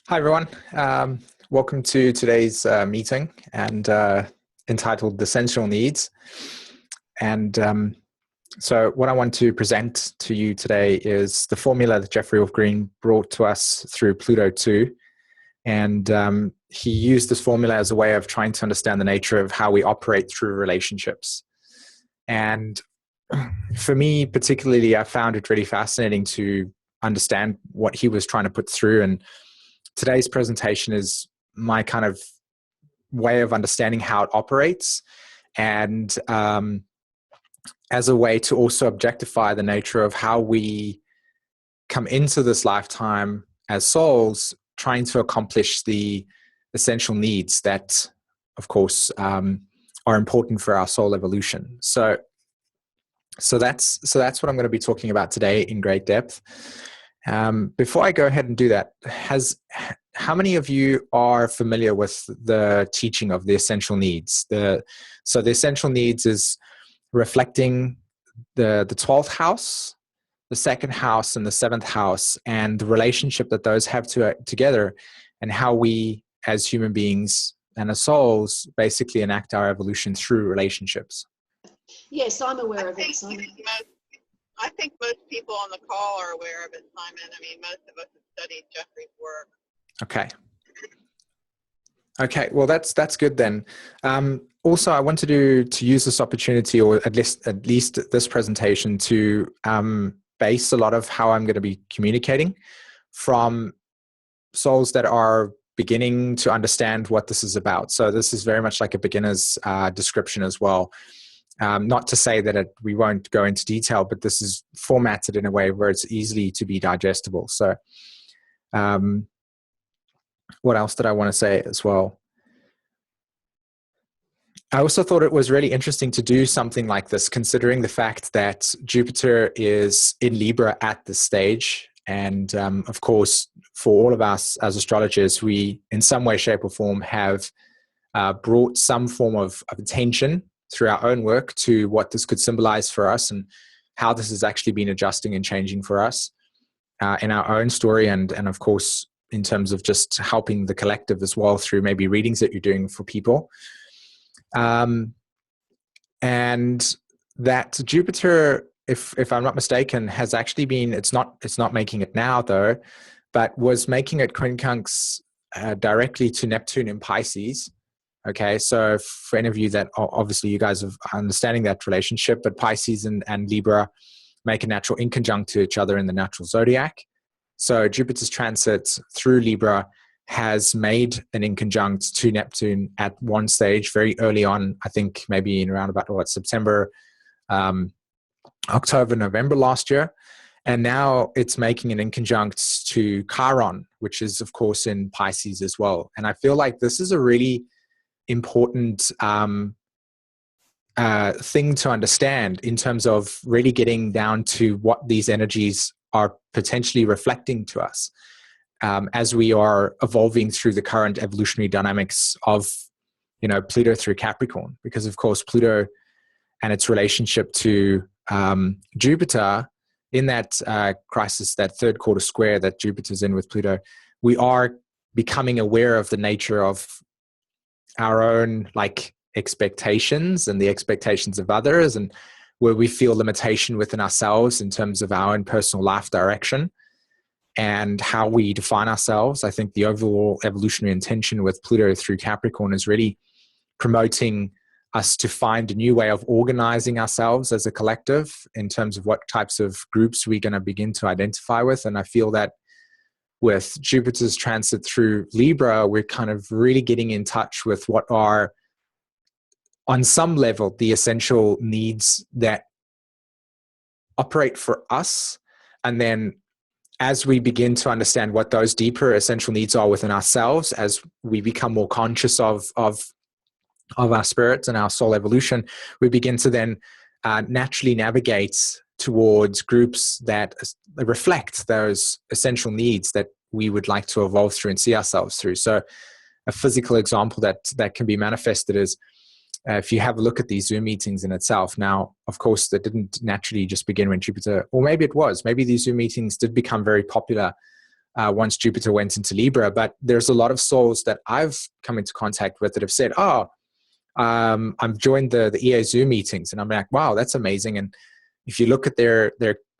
Hi, everyone. Welcome to today's meeting and entitled The Essential Needs. And so what I want to present to you today is the formula that Jeffrey Wolf Green brought to us through Pluto 2. And he used this formula as a way of trying to understand the nature of how we operate through relationships. And for me, particularly, I found it really fascinating to understand what he was trying to put through. And today's presentation is my kind of way of understanding how it operates, and as a way to also objectify the nature of how we come into this lifetime as souls, trying to accomplish the essential needs that, of course, are important for our soul evolution. So that's what I'm going to be talking about today in great depth. Before I go ahead and do that, how many of you are familiar with the teaching of the essential needs? So the essential needs is reflecting the 12th house, the second house, and the 7th house, and the relationship that those have together, and how we as human beings and as souls basically enact our evolution through relationships. Yes, I'm aware of it, Simon. I think most people on the call are aware of it, Simon. I mean, most of us have studied Jeffrey's work. Okay, well, that's good then. Also, I wanted to use this opportunity, or at least this presentation, to base a lot of how I'm going to be communicating from souls that are beginning to understand what this is about. So this is very much like a beginner's description as well. Not to say that we won't go into detail, but this is formatted in a way where it's easily to be digestible. So what else did I want to say as well? I also thought it was really interesting to do something like this, considering the fact that Jupiter is in Libra at this stage. And of course, for all of us as astrologers, we in some way, shape or form have brought some form of attention through our own work to what this could symbolize for us, and how this has actually been adjusting and changing for us in our own story, and of course in terms of just helping the collective as well through maybe readings that you're doing for people. And that Jupiter, if I'm not mistaken, has actually been, it's not making it now though, but was making it quincunx directly to Neptune in Pisces. Okay, so for any of you that obviously you guys are understanding that relationship, but Pisces and Libra make a natural inconjunct to each other in the natural zodiac. So Jupiter's transit through Libra has made an inconjunct to Neptune at one stage very early on, I think maybe in around about September, October, November last year. And now it's making an inconjunct to Chiron, which is of course in Pisces as well. And I feel like this is a really important thing to understand in terms of really getting down to what these energies are potentially reflecting to us as we are evolving through the current evolutionary dynamics of, Pluto through Capricorn. Because of course Pluto and its relationship to Jupiter in that crisis, that third quarter square that Jupiter's in with Pluto, we are becoming aware of the nature of our own expectations and the expectations of others, and where we feel limitation within ourselves in terms of our own personal life direction and how we define ourselves. I think the overall evolutionary intention with Pluto through Capricorn is really promoting us to find a new way of organizing ourselves as a collective in terms of what types of groups we're going to begin to identify with. And I feel that with Jupiter's transit through Libra, we're kind of really getting in touch with what are, on some level, the essential needs that operate for us. And then as we begin to understand what those deeper essential needs are within ourselves, as we become more conscious of our spirits and our soul evolution, we begin to then naturally navigate towards groups that reflect those essential needs that we would like to evolve through and see ourselves through. So a physical example that can be manifested is if you have a look at these Zoom meetings in itself, now, of course, that didn't naturally just begin when Jupiter, or maybe it was, maybe these Zoom meetings did become very popular once Jupiter went into Libra, but there's a lot of souls that I've come into contact with that have said, oh, I've joined the EA Zoom meetings, and I'm like, wow, that's amazing. And if you look at their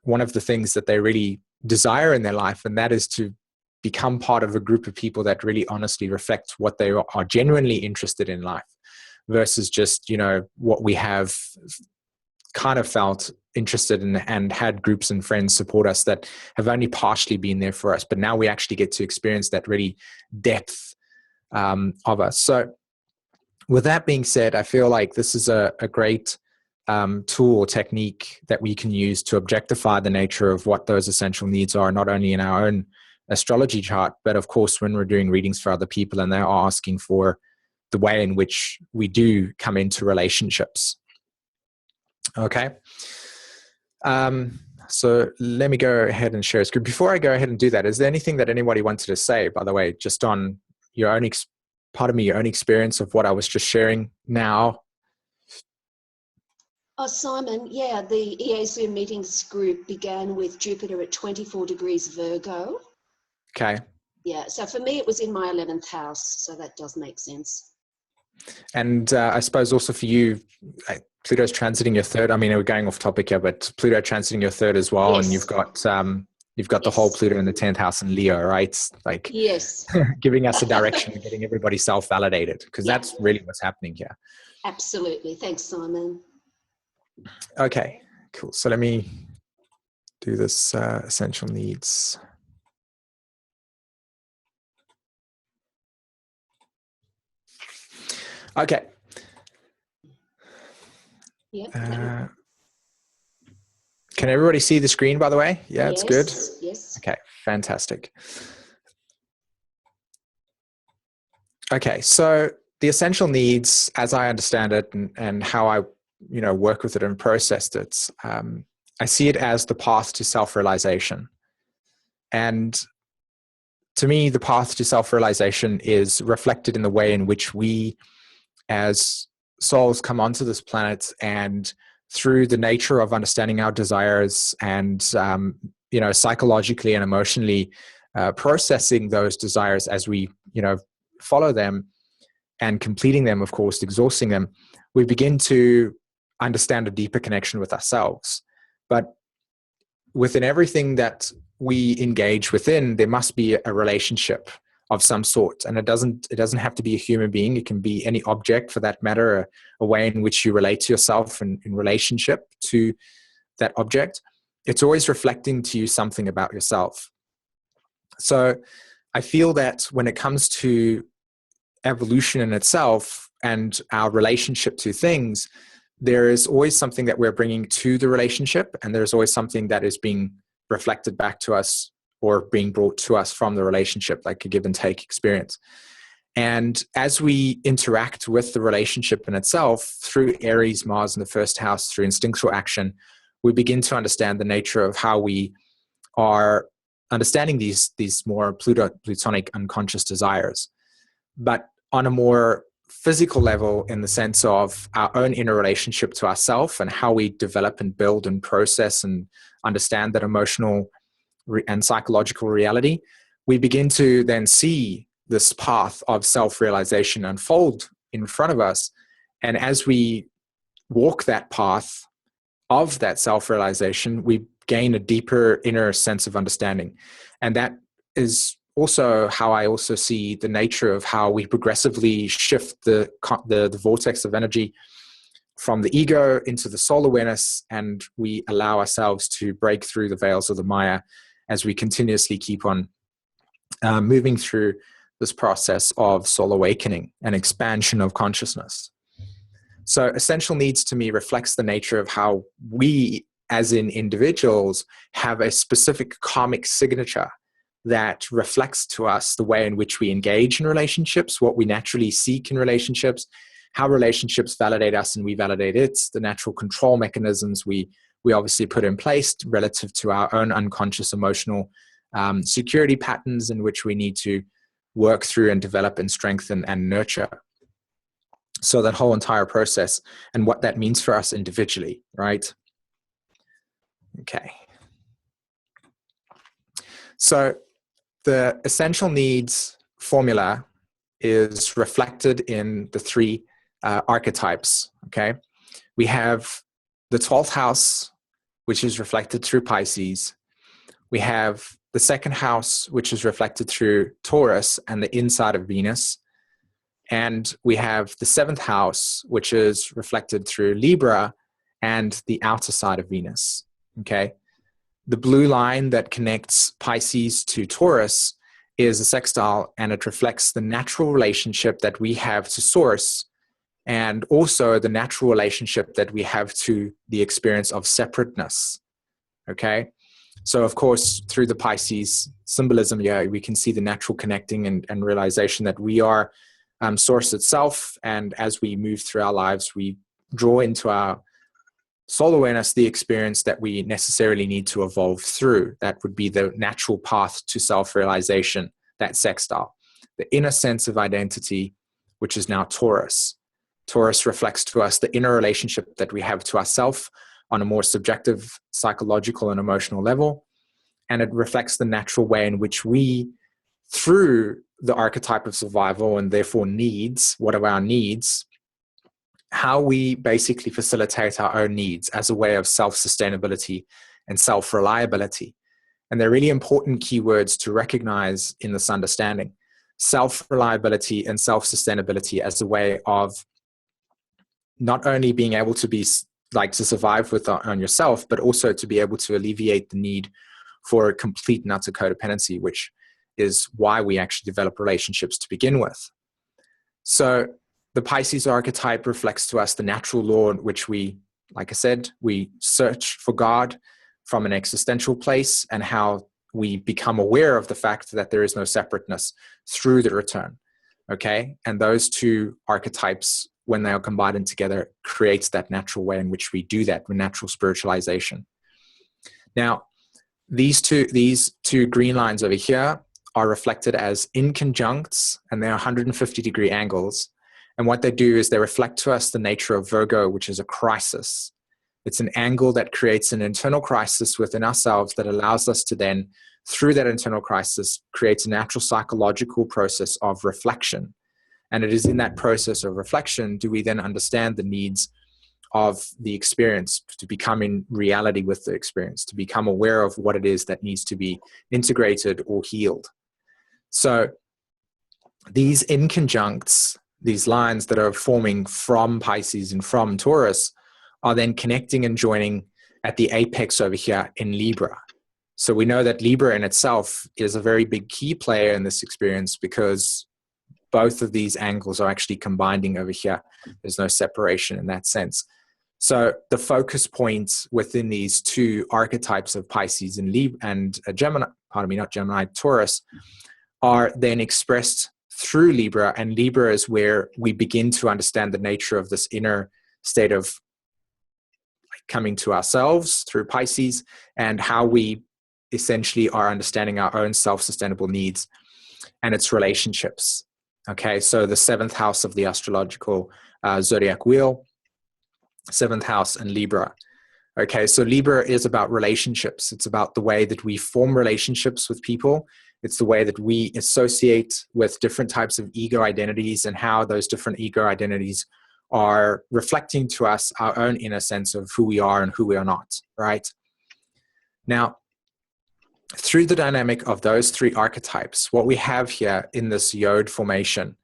one of the things that they really desire in their life, and that is to become part of a group of people that really honestly reflect what they are genuinely interested in life, versus just, you know, what we have kind of felt interested in and had groups and friends support us that have only partially been there for us, but now we actually get to experience that really depth of us. So with that being said, I feel like this is a great tool or technique that we can use to objectify the nature of what those essential needs are, not only in our own astrology chart, but of course when we're doing readings for other people and they're asking for the way in which we do come into relationships. Okay. So let me go ahead and share a screen. Before I go ahead and do that, is there anything that anybody wanted to say, by the way, just on your own, your own experience of what I was just sharing now? Oh, Simon, yeah, the EA Zoom meetings group began with Jupiter at 24 degrees Virgo. Okay. Yeah, so for me, it was in my 11th house, so that does make sense. And I suppose also for you, Pluto's transiting your third. I mean, we're going off topic here, but Pluto transiting your third as well. Yes. And you've got the whole Pluto in the 10th house in Leo, right? Like, yes, giving us a direction, getting everybody self-validated, because that's really what's happening here. Absolutely. Thanks, Simon. Okay, cool. So let me do this essential needs. Okay. Yeah. Can everybody see the screen, by the way? Yeah, yes, it's good. Yes. Okay, fantastic. Okay, so the essential needs, as I understand it, and how I, work with it and processed it, I see it as the path to self-realization. And to me, the path to self-realization is reflected in the way in which we, as souls, come onto this planet, and through the nature of understanding our desires and, psychologically and emotionally processing those desires as we, follow them and completing them, of course, exhausting them, we begin to understand a deeper connection with ourselves. But within everything that we engage within, there must be a relationship of some sort. And it doesn't have to be a human being. It can be any object for that matter, a way in which you relate to yourself in relationship to that object. It's always reflecting to you something about yourself. So I feel that when it comes to evolution in itself and our relationship to things, there is always something that we're bringing to the relationship, and there's always something that is being reflected back to us or being brought to us from the relationship, like a give and take experience. And as we interact with the relationship in itself through Aries, Mars in the first house, through instinctual action, we begin to understand the nature of how we are understanding these more plutonic unconscious desires. But on a more physical level, in the sense of our own inner relationship to ourself and how we develop and build and process and understand that emotional and psychological reality, we begin to then see this path of self-realization unfold in front of us. And as we walk that path of that self-realization, we gain a deeper inner sense of understanding. And that is also how I also see the nature of how we progressively shift the vortex of energy from the ego into the soul awareness, and we allow ourselves to break through the veils of the Maya as we continuously keep on moving through this process of soul awakening and expansion of consciousness. So essential needs to me reflects the nature of how we, as in individuals, have a specific karmic signature that reflects to us the way in which we engage in relationships, what we naturally seek in relationships, how relationships validate us and we validate it, the natural control mechanisms we obviously put in place relative to our own unconscious emotional security patterns in which we need to work through and develop and strengthen and nurture. So that whole entire process and what that means for us individually, right? Okay. So the essential needs formula is reflected in the three archetypes, okay? We have the 12th house, which is reflected through Pisces. We have the second house, which is reflected through Taurus and the inside of Venus. And we have the 7th house, which is reflected through Libra and the outer side of Venus, okay? The blue line that connects Pisces to Taurus is a sextile, and it reflects the natural relationship that we have to Source, and also the natural relationship that we have to the experience of separateness, okay? So, of course, through the Pisces symbolism, yeah, we can see the natural connecting and realization that we are Source itself, and as we move through our lives, we draw into our soul awareness the experience that we necessarily need to evolve through. That would be the natural path to self-realization, that sextile. The inner sense of identity, which is now Taurus. Taurus reflects to us the inner relationship that we have to ourself on a more subjective, psychological, and emotional level. And it reflects the natural way in which we, through the archetype of survival and therefore needs, what are our needs, how we basically facilitate our own needs as a way of self-sustainability and self-reliability. And they're really important keywords to recognize in this understanding. Self-reliability and self-sustainability as a way of not only being able to be like to survive on yourself, but also to be able to alleviate the need for a complete and utter codependency, which is why we actually develop relationships to begin with. So the Pisces archetype reflects to us the natural law in which we, like I said, we search for God from an existential place, and how we become aware of the fact that there is no separateness through the return, okay? And those two archetypes, when they are combined together, creates that natural way in which we do that with natural spiritualization. Now, these two green lines over here are reflected as inconjuncts, and they're 150-degree angles. And what they do is they reflect to us the nature of Virgo, which is a crisis. It's an angle that creates an internal crisis within ourselves that allows us to then, through that internal crisis, create a natural psychological process of reflection. And it is in that process of reflection do we then understand the needs of the experience, to become in reality with the experience, to become aware of what it is that needs to be integrated or healed. So these inconjuncts, these lines that are forming from Pisces and from Taurus, are then connecting and joining at the apex over here in Libra. So we know that Libra in itself is a very big key player in this experience, because both of these angles are actually combining over here. There's no separation in that sense. So the focus points within these two archetypes of Pisces and Gemini, pardon me, not Gemini, Taurus, are then expressed through Libra, and Libra is where we begin to understand the nature of this inner state of coming to ourselves through Pisces, and how we essentially are understanding our own self-sustainable needs and its relationships. Okay, so the 7th house of the astrological zodiac wheel, 7th house and Libra. Okay, so Libra is about relationships. It's about the way that we form relationships with people. It's the way that we associate with different types of ego identities, and how those different ego identities are reflecting to us our own inner sense of who we are and who we are not, right? Now, through the dynamic of those three archetypes, what we have here in this yod formation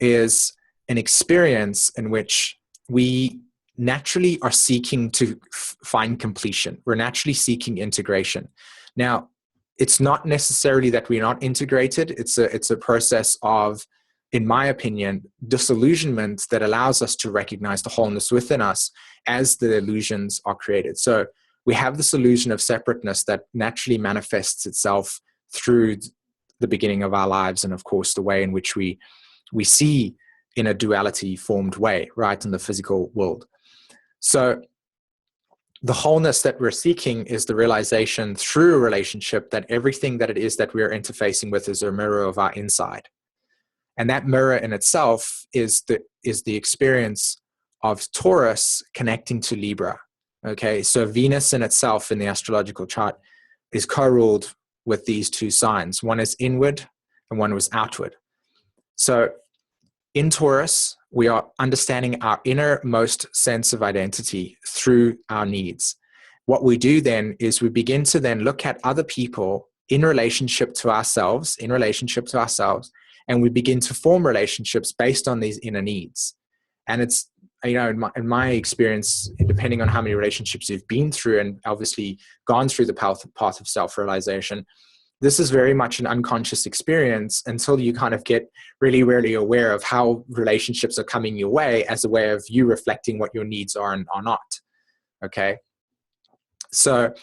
is an experience in which we naturally are seeking to find completion. We're naturally seeking integration. Now, it's not necessarily that we're not integrated. It's a process of, in my opinion, disillusionment that allows us to recognize the wholeness within us as the illusions are created. So we have this illusion of separateness that naturally manifests itself through the beginning of our lives, and of course the way in which we see in a duality formed way, right, in the physical world. So the wholeness that we're seeking is the realization through a relationship that everything that it is that we're interfacing with is a mirror of our inside. And that mirror in itself is the experience of Taurus connecting to Libra. Okay, so Venus in itself in the astrological chart is co-ruled with these two signs. One is inward and one was outward. So in Taurus, we are understanding our innermost sense of identity through our needs. What we do then is we begin to then look at other people in relationship to ourselves, and we begin to form relationships based on these inner needs. And it's, in my experience, depending on how many relationships you've been through and obviously gone through the path of self-realization, this is very much an unconscious experience until you kind of get really, really aware of how relationships are coming your way as a way of you reflecting what your needs are and are not. Okay. So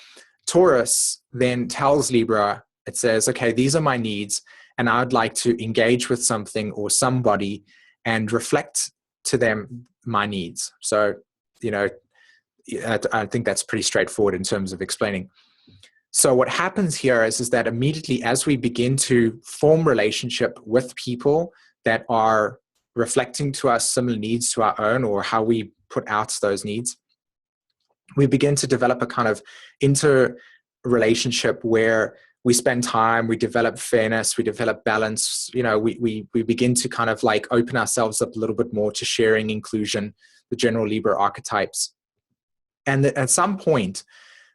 Taurus then tells Libra, it says, okay, these are my needs, and I'd like to engage with something or somebody and reflect to them my needs. So, I think that's pretty straightforward in terms of explaining. So what happens here is that immediately as we begin to form relationship with people that are reflecting to us similar needs to our own, or how we put out those needs, we begin to develop a kind of interrelationship where we spend time, we develop fairness, we develop balance, we begin to kind of like open ourselves up a little bit more to sharing, inclusion, the general Libra archetypes. And at some point,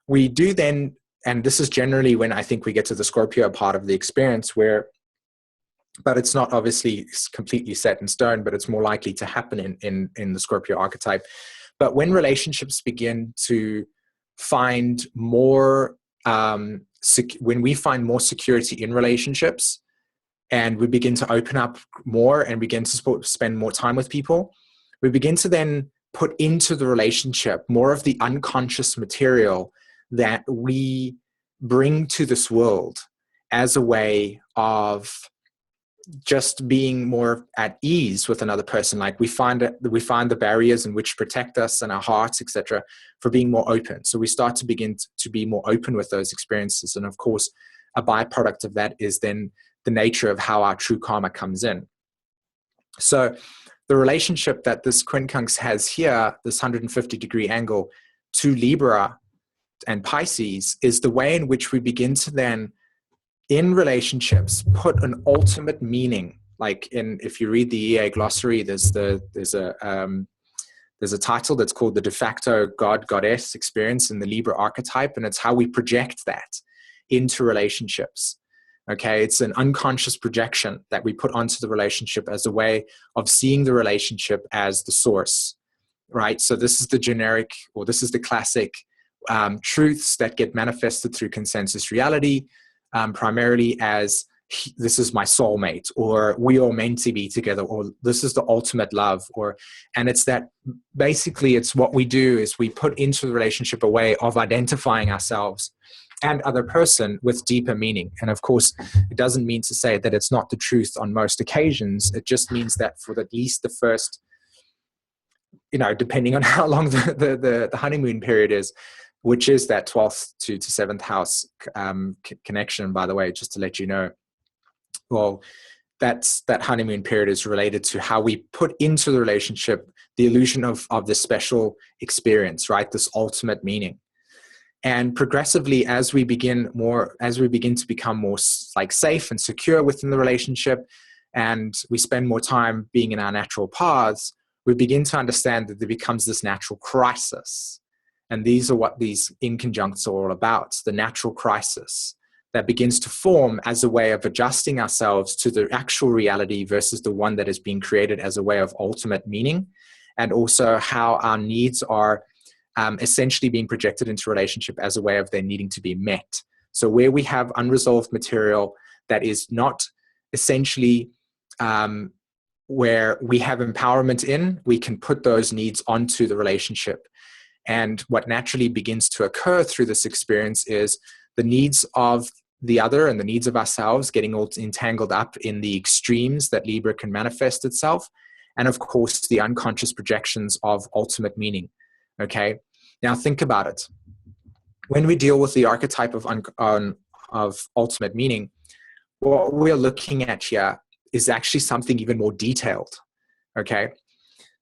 we do then, and this is generally when I think we get to the Scorpio part of the experience but it's not obviously completely set in stone, but it's more likely to happen in the Scorpio archetype. But when relationships begin to find more, when we find more security in relationships, and we begin to open up more and begin to spend more time with people, we begin to then put into the relationship more of the unconscious material that we bring to this world as a way of just being more at ease with another person. Like we find the barriers in which protect us and our hearts, etc., for being more open. So we start to begin to be more open with those experiences. And of course, a byproduct of that is then the nature of how our true karma comes in. So the relationship that this quincunx has here, this 150-degree angle to Libra and Pisces, is the way in which we begin to then, in relationships, put an ultimate meaning. Like if you read the EA glossary, there's a title that's called the de facto God-Goddess experience in the Libra archetype, and it's how we project that into relationships. Okay, it's an unconscious projection that we put onto the relationship as a way of seeing the relationship as the source, right? So this is the generic, or this is the classic truths that get manifested through consensus reality, primarily as this is my soulmate, or we are meant to be together, or this is the ultimate love, and it's that basically it's what we do is we put into the relationship a way of identifying ourselves and other person with deeper meaning. And of course, it doesn't mean to say that it's not the truth on most occasions. It just means that for at least the first, depending on how long the honeymoon period is, which is that 12th to 7th house connection, by the way, just to let you know. Well, that honeymoon period is related to how we put into the relationship the illusion of this special experience, right? This ultimate meaning. And progressively, as we begin to become more like safe and secure within the relationship, and we spend more time being in our natural paths, we begin to understand that there becomes this natural crisis. And these are what these inconjuncts are all about, the natural crisis that begins to form as a way of adjusting ourselves to the actual reality versus the one that is being created as a way of ultimate meaning, and also how our needs are essentially being projected into relationship as a way of their needing to be met. So where we have unresolved material that is not essentially where we have empowerment in, we can put those needs onto the relationship. And what naturally begins to occur through this experience is the needs of the other and the needs of ourselves getting all entangled up in the extremes that Libra can manifest itself. And of course, the unconscious projections of ultimate meaning. Okay, now think about it. When we deal with the archetype of ultimate meaning, what we're looking at here is actually something even more detailed. Okay.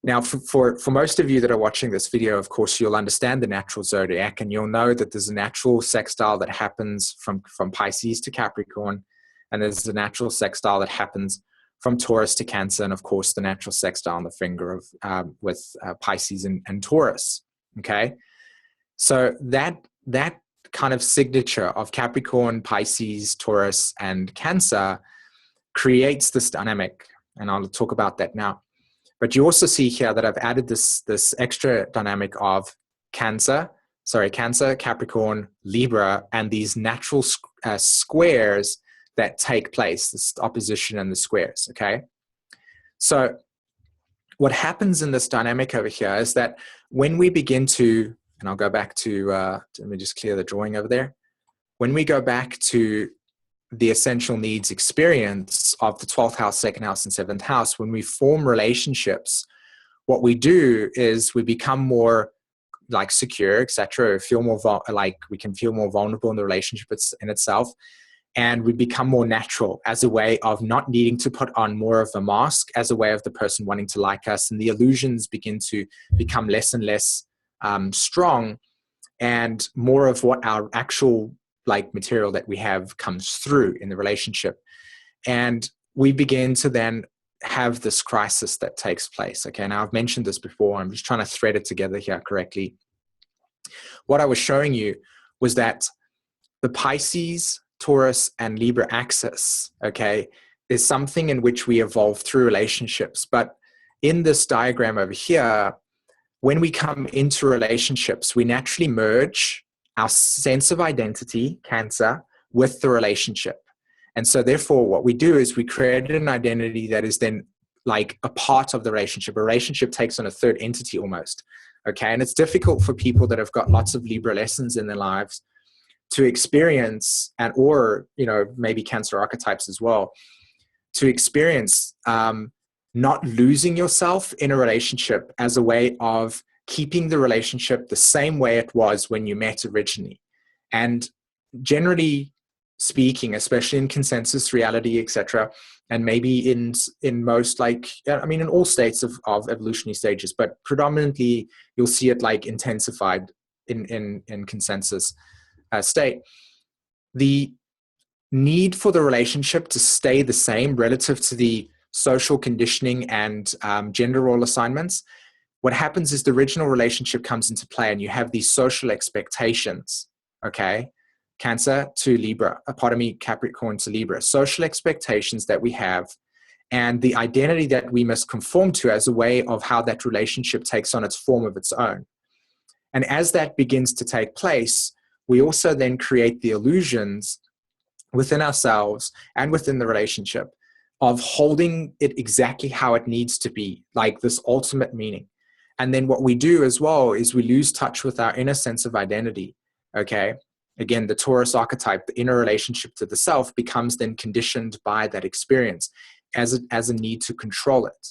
Now, for most of you that are watching this video, of course, you'll understand the natural zodiac, and you'll know that there's a natural sextile that happens from Pisces to Capricorn, and there's a natural sextile that happens from Taurus to Cancer, and of course, the natural sextile on the finger of with Pisces and Taurus. Okay, so that kind of signature of Capricorn, Pisces, Taurus, and Cancer creates this dynamic, and I'll talk about that now. But you also see here that I've added this extra dynamic of Cancer, Capricorn, Libra, and these natural squares that take place, this opposition and the squares, okay? So what happens in this dynamic over here is that when we begin to, and I'll go back to, let me just clear the drawing over there. When we go back to the essential needs experience of the 12th house, 2nd house, and 7th house, when we form relationships, what we do is we become more like secure, etc. Feel more like we can feel more vulnerable in the relationship in itself, and we become more natural as a way of not needing to put on more of a mask, as a way of the person wanting to like us, and the illusions begin to become less and less strong, and more of what our actual like material that we have comes through in the relationship. And we begin to then have this crisis that takes place. Okay, now I've mentioned this before. I'm just trying to thread it together here correctly. What I was showing you was that the Pisces, Taurus, and Libra axis, okay, is something in which we evolve through relationships. But in this diagram over here, when we come into relationships, we naturally merge our sense of identity, Cancer, with the relationship. And so therefore what we do is we create an identity that is then like a part of the relationship. A relationship takes on a third entity almost. Okay. And it's difficult for people that have got lots of Libra lessons in their lives to experience, and or, you know, maybe Cancer archetypes as well, to experience not losing yourself in a relationship as a way of keeping the relationship the same way it was when you met originally. And generally speaking, especially in consensus reality, etc., and maybe in most, like, I mean, in all states of evolutionary stages, but predominantly you'll see it like intensified in consensus state. The need for the relationship to stay the same relative to the social conditioning and gender role assignments, what happens is the original relationship comes into play, and you have these social expectations, okay? Cancer to Libra, Capricorn to Libra, social expectations that we have, and the identity that we must conform to as a way of how that relationship takes on its form of its own. And as that begins to take place, we also then create the illusions within ourselves and within the relationship of holding it exactly how it needs to be, like this ultimate meaning. And then what we do as well is we lose touch with our inner sense of identity, okay? Again, the Taurus archetype, the inner relationship to the self, becomes then conditioned by that experience as a need to control it.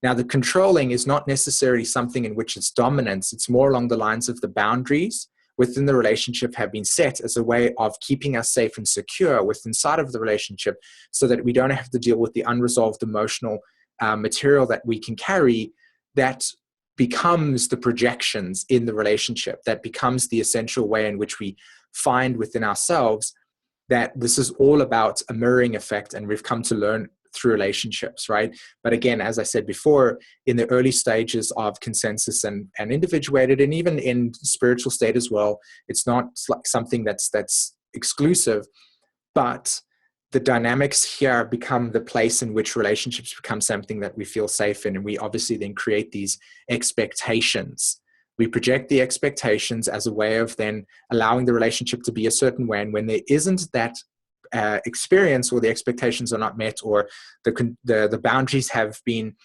Now, the controlling is not necessarily something in which it's dominance. It's more along the lines of the boundaries within the relationship have been set as a way of keeping us safe and secure within inside of the relationship, so that we don't have to deal with the unresolved emotional material that we can carry that becomes the projections in the relationship, that becomes the essential way in which we find within ourselves that this is all about a mirroring effect, and we've come to learn through relationships, right? But again, as I said before, in the early stages of consensus and individuated, and even in spiritual state as well, it's not like something that's exclusive, but the dynamics here become the place in which relationships become something that we feel safe in. And we obviously then create these expectations. We project the expectations as a way of then allowing the relationship to be a certain way. And when there isn't that experience, or the expectations are not met, or the boundaries have been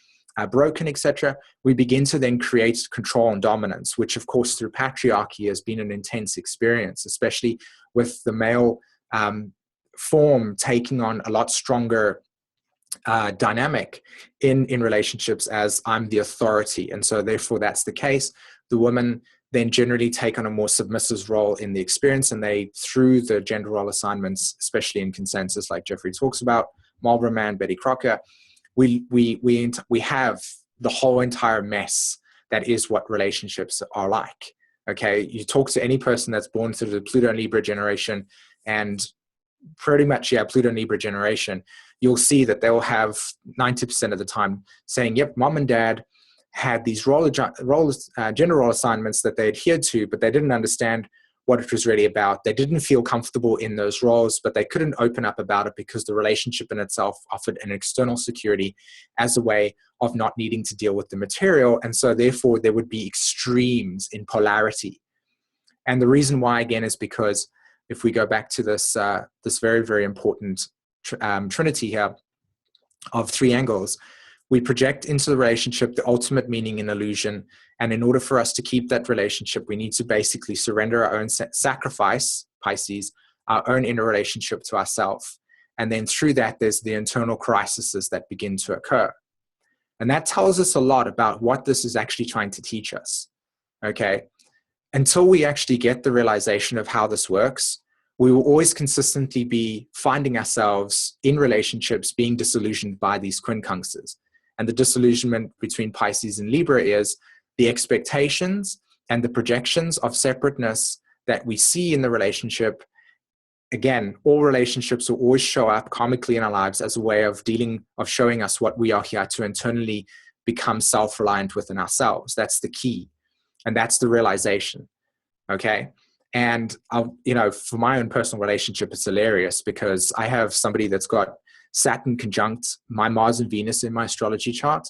broken, etc., we begin to then create control and dominance, which of course through patriarchy has been an intense experience, especially with the male form taking on a lot stronger dynamic in relationships as I'm the authority. And so therefore that's the case. The women then generally take on a more submissive role in the experience, and they, through the gender role assignments, especially in consensus like Jeffrey talks about, Marlboro Man, Betty Crocker, we have the whole entire mess that is what relationships are like. Okay, you talk to any person that's born through the Pluto and Libra generation, and pretty much, yeah, Pluto and Libra generation, you'll see that they'll have 90% of the time saying, yep, mom and dad had these gender role assignments that they adhered to, but they didn't understand what it was really about. They didn't feel comfortable in those roles, but they couldn't open up about it because the relationship in itself offered an external security as a way of not needing to deal with the material. And so therefore there would be extremes in polarity. And the reason why, again, is because if we go back to this, this very, very important trinity here of three angles, we project into the relationship the ultimate meaning and illusion. And in order for us to keep that relationship, we need to basically surrender our own sacrifice, Pisces, our own inner relationship to ourselves. And then through that, there's the internal crises that begin to occur. And that tells us a lot about what this is actually trying to teach us. Okay. Until we actually get the realization of how this works, we will always consistently be finding ourselves in relationships being disillusioned by these quincunxes. And the disillusionment between Pisces and Libra is the expectations and the projections of separateness that we see in the relationship. Again, all relationships will always show up karmically in our lives as a way of showing us what we are here to internally become self-reliant within ourselves. That's the key. And that's the realization. Okay. And for my own personal relationship, it's hilarious because I have somebody that's got Saturn conjunct my Mars and Venus in my astrology chart.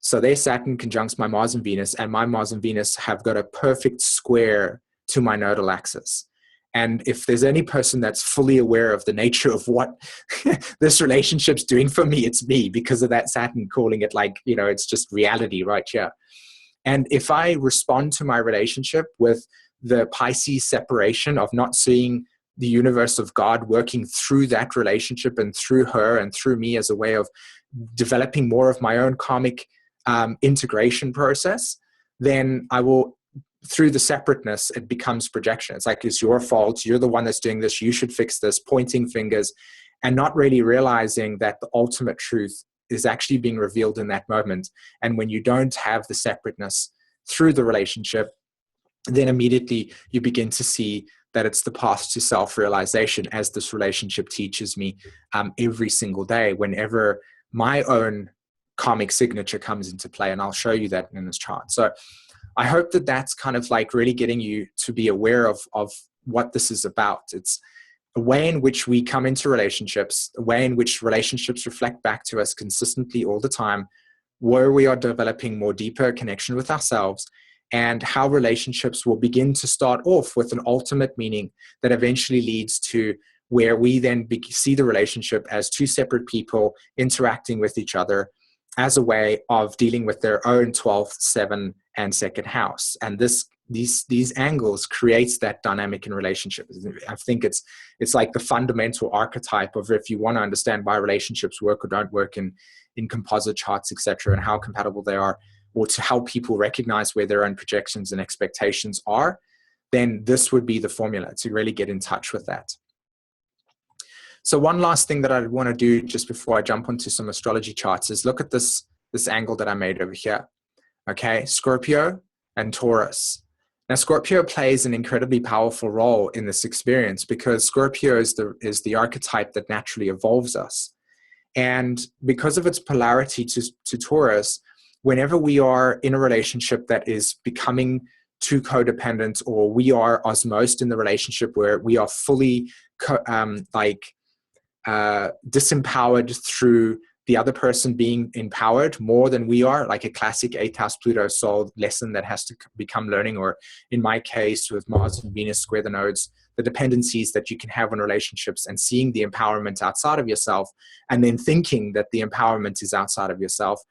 So their Saturn conjuncts my Mars and Venus, and my Mars and Venus have got a perfect square to my nodal axis. And if there's any person that's fully aware of the nature of what this relationship's doing for me, it's me, because of that Saturn calling it it's just reality right here. And if I respond to my relationship with the Pisces separation of not seeing the universe of God working through that relationship and through her and through me as a way of developing more of my own karmic integration process, then I will, through the separateness, it becomes projection. It's like, it's your fault. You're the one that's doing this. You should fix this, pointing fingers, and not really realizing that the ultimate truth is actually being revealed in that moment. And when you don't have the separateness through the relationship, then immediately you begin to see that it's the path to self-realization, as this relationship teaches me every single day whenever my own karmic signature comes into play. And I'll show you that in this chart. So I hope that that's kind of like really getting you to be aware of what this is about. It's a way in which we come into relationships, a way in which relationships reflect back to us consistently all the time, where we are developing more deeper connection with ourselves, and how relationships will begin to start off with an ultimate meaning that eventually leads to where we then see the relationship as two separate people interacting with each other as a way of dealing with their own 12th, 7th, and 2nd house. And these angles creates that dynamic in relationship. I think it's like the fundamental archetype of, if you want to understand why relationships work or don't work in composite charts, etc., and how compatible they are, or to help people recognize where their own projections and expectations are, then this would be the formula to really get in touch with that. So one last thing that I want to do just before I jump onto some astrology charts is look at this angle that I made over here. Okay, Scorpio and Taurus. Now, Scorpio plays an incredibly powerful role in this experience because Scorpio is the archetype that naturally evolves us. And because of its polarity to Taurus, whenever we are in a relationship that is becoming too codependent, or we are osmosed in the relationship where we are fully disempowered through the other person being empowered more than we are, like a classic 8th house Pluto soul lesson that has to become learning, or in my case with Mars and Venus square the nodes, the dependencies that you can have on relationships, and seeing the empowerment outside of yourself and then thinking that the empowerment is outside of yourself,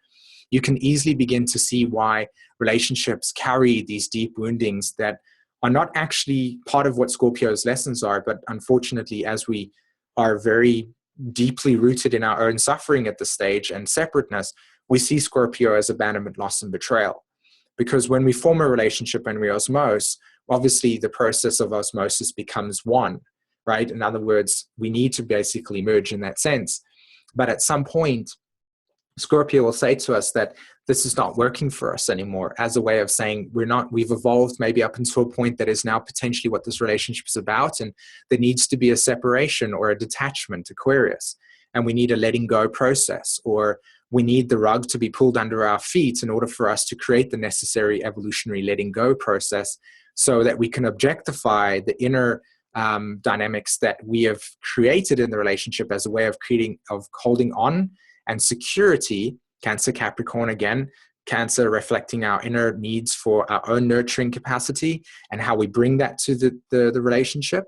you can easily begin to see why relationships carry these deep woundings that are not actually part of what Scorpio's lessons are, but unfortunately, as we are very deeply rooted in our own suffering at this stage and separateness, we see Scorpio as abandonment, loss, and betrayal. Because when we form a relationship and we osmose, obviously the process of osmosis becomes one, right? In other words, we need to basically merge in that sense. But at some point, Scorpio will say to us that this is not working for us anymore, as a way of saying we've evolved maybe up until a point that is now potentially what this relationship is about, and there needs to be a separation or a detachment, Aquarius, and we need a letting go process, or we need the rug to be pulled under our feet in order for us to create the necessary evolutionary letting go process, so that we can objectify the inner dynamics that we have created in the relationship as a way of holding on and security. Cancer, Capricorn again, Cancer reflecting our inner needs for our own nurturing capacity and how we bring that to the relationship,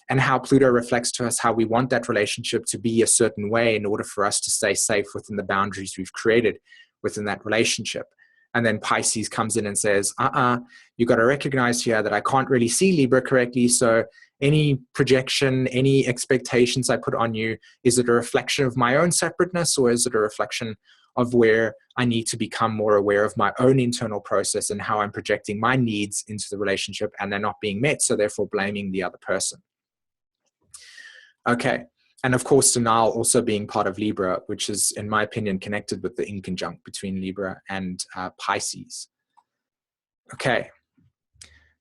and how Pluto reflects to us how we want that relationship to be a certain way in order for us to stay safe within the boundaries we've created within that relationship. And then Pisces comes in and says, you got to recognize here that I can't really see Libra correctly, so any projection, any expectations I put on you, is it a reflection of my own separateness, or is it a reflection of where I need to become more aware of my own internal process and how I'm projecting my needs into the relationship and they're not being met, so therefore blaming the other person. Okay. And of course, denial also being part of Libra, which is, in my opinion, connected with the inconjunct between Libra and Pisces. Okay.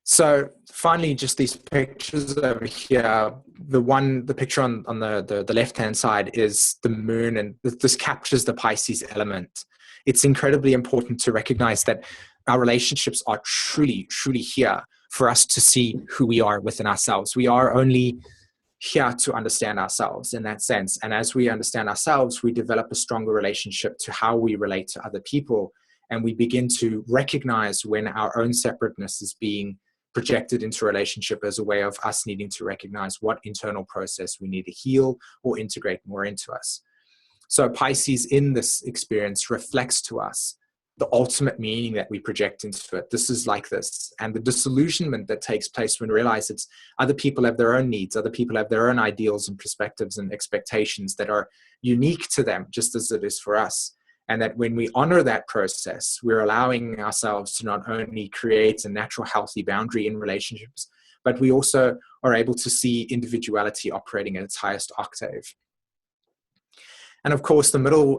So finally, just these pictures over here. The picture on the left-hand side is the moon, and this captures the Pisces element. It's incredibly important to recognize that our relationships are truly, truly here for us to see who we are within ourselves. We are only here to understand ourselves in that sense. And as we understand ourselves, we develop a stronger relationship to how we relate to other people. And we begin to recognize when our own separateness is being projected into a relationship as a way of us needing to recognize what internal process we need to heal or integrate more into us. So Pisces in this experience reflects to us the ultimate meaning that we project into it. This is like this. And the disillusionment that takes place when we realize it's other people have their own needs, other people have their own ideals and perspectives and expectations that are unique to them, just as it is for us. And that when we honor that process, we're allowing ourselves to not only create a natural, healthy boundary in relationships, but we also are able to see individuality operating at its highest octave. And of course, the middle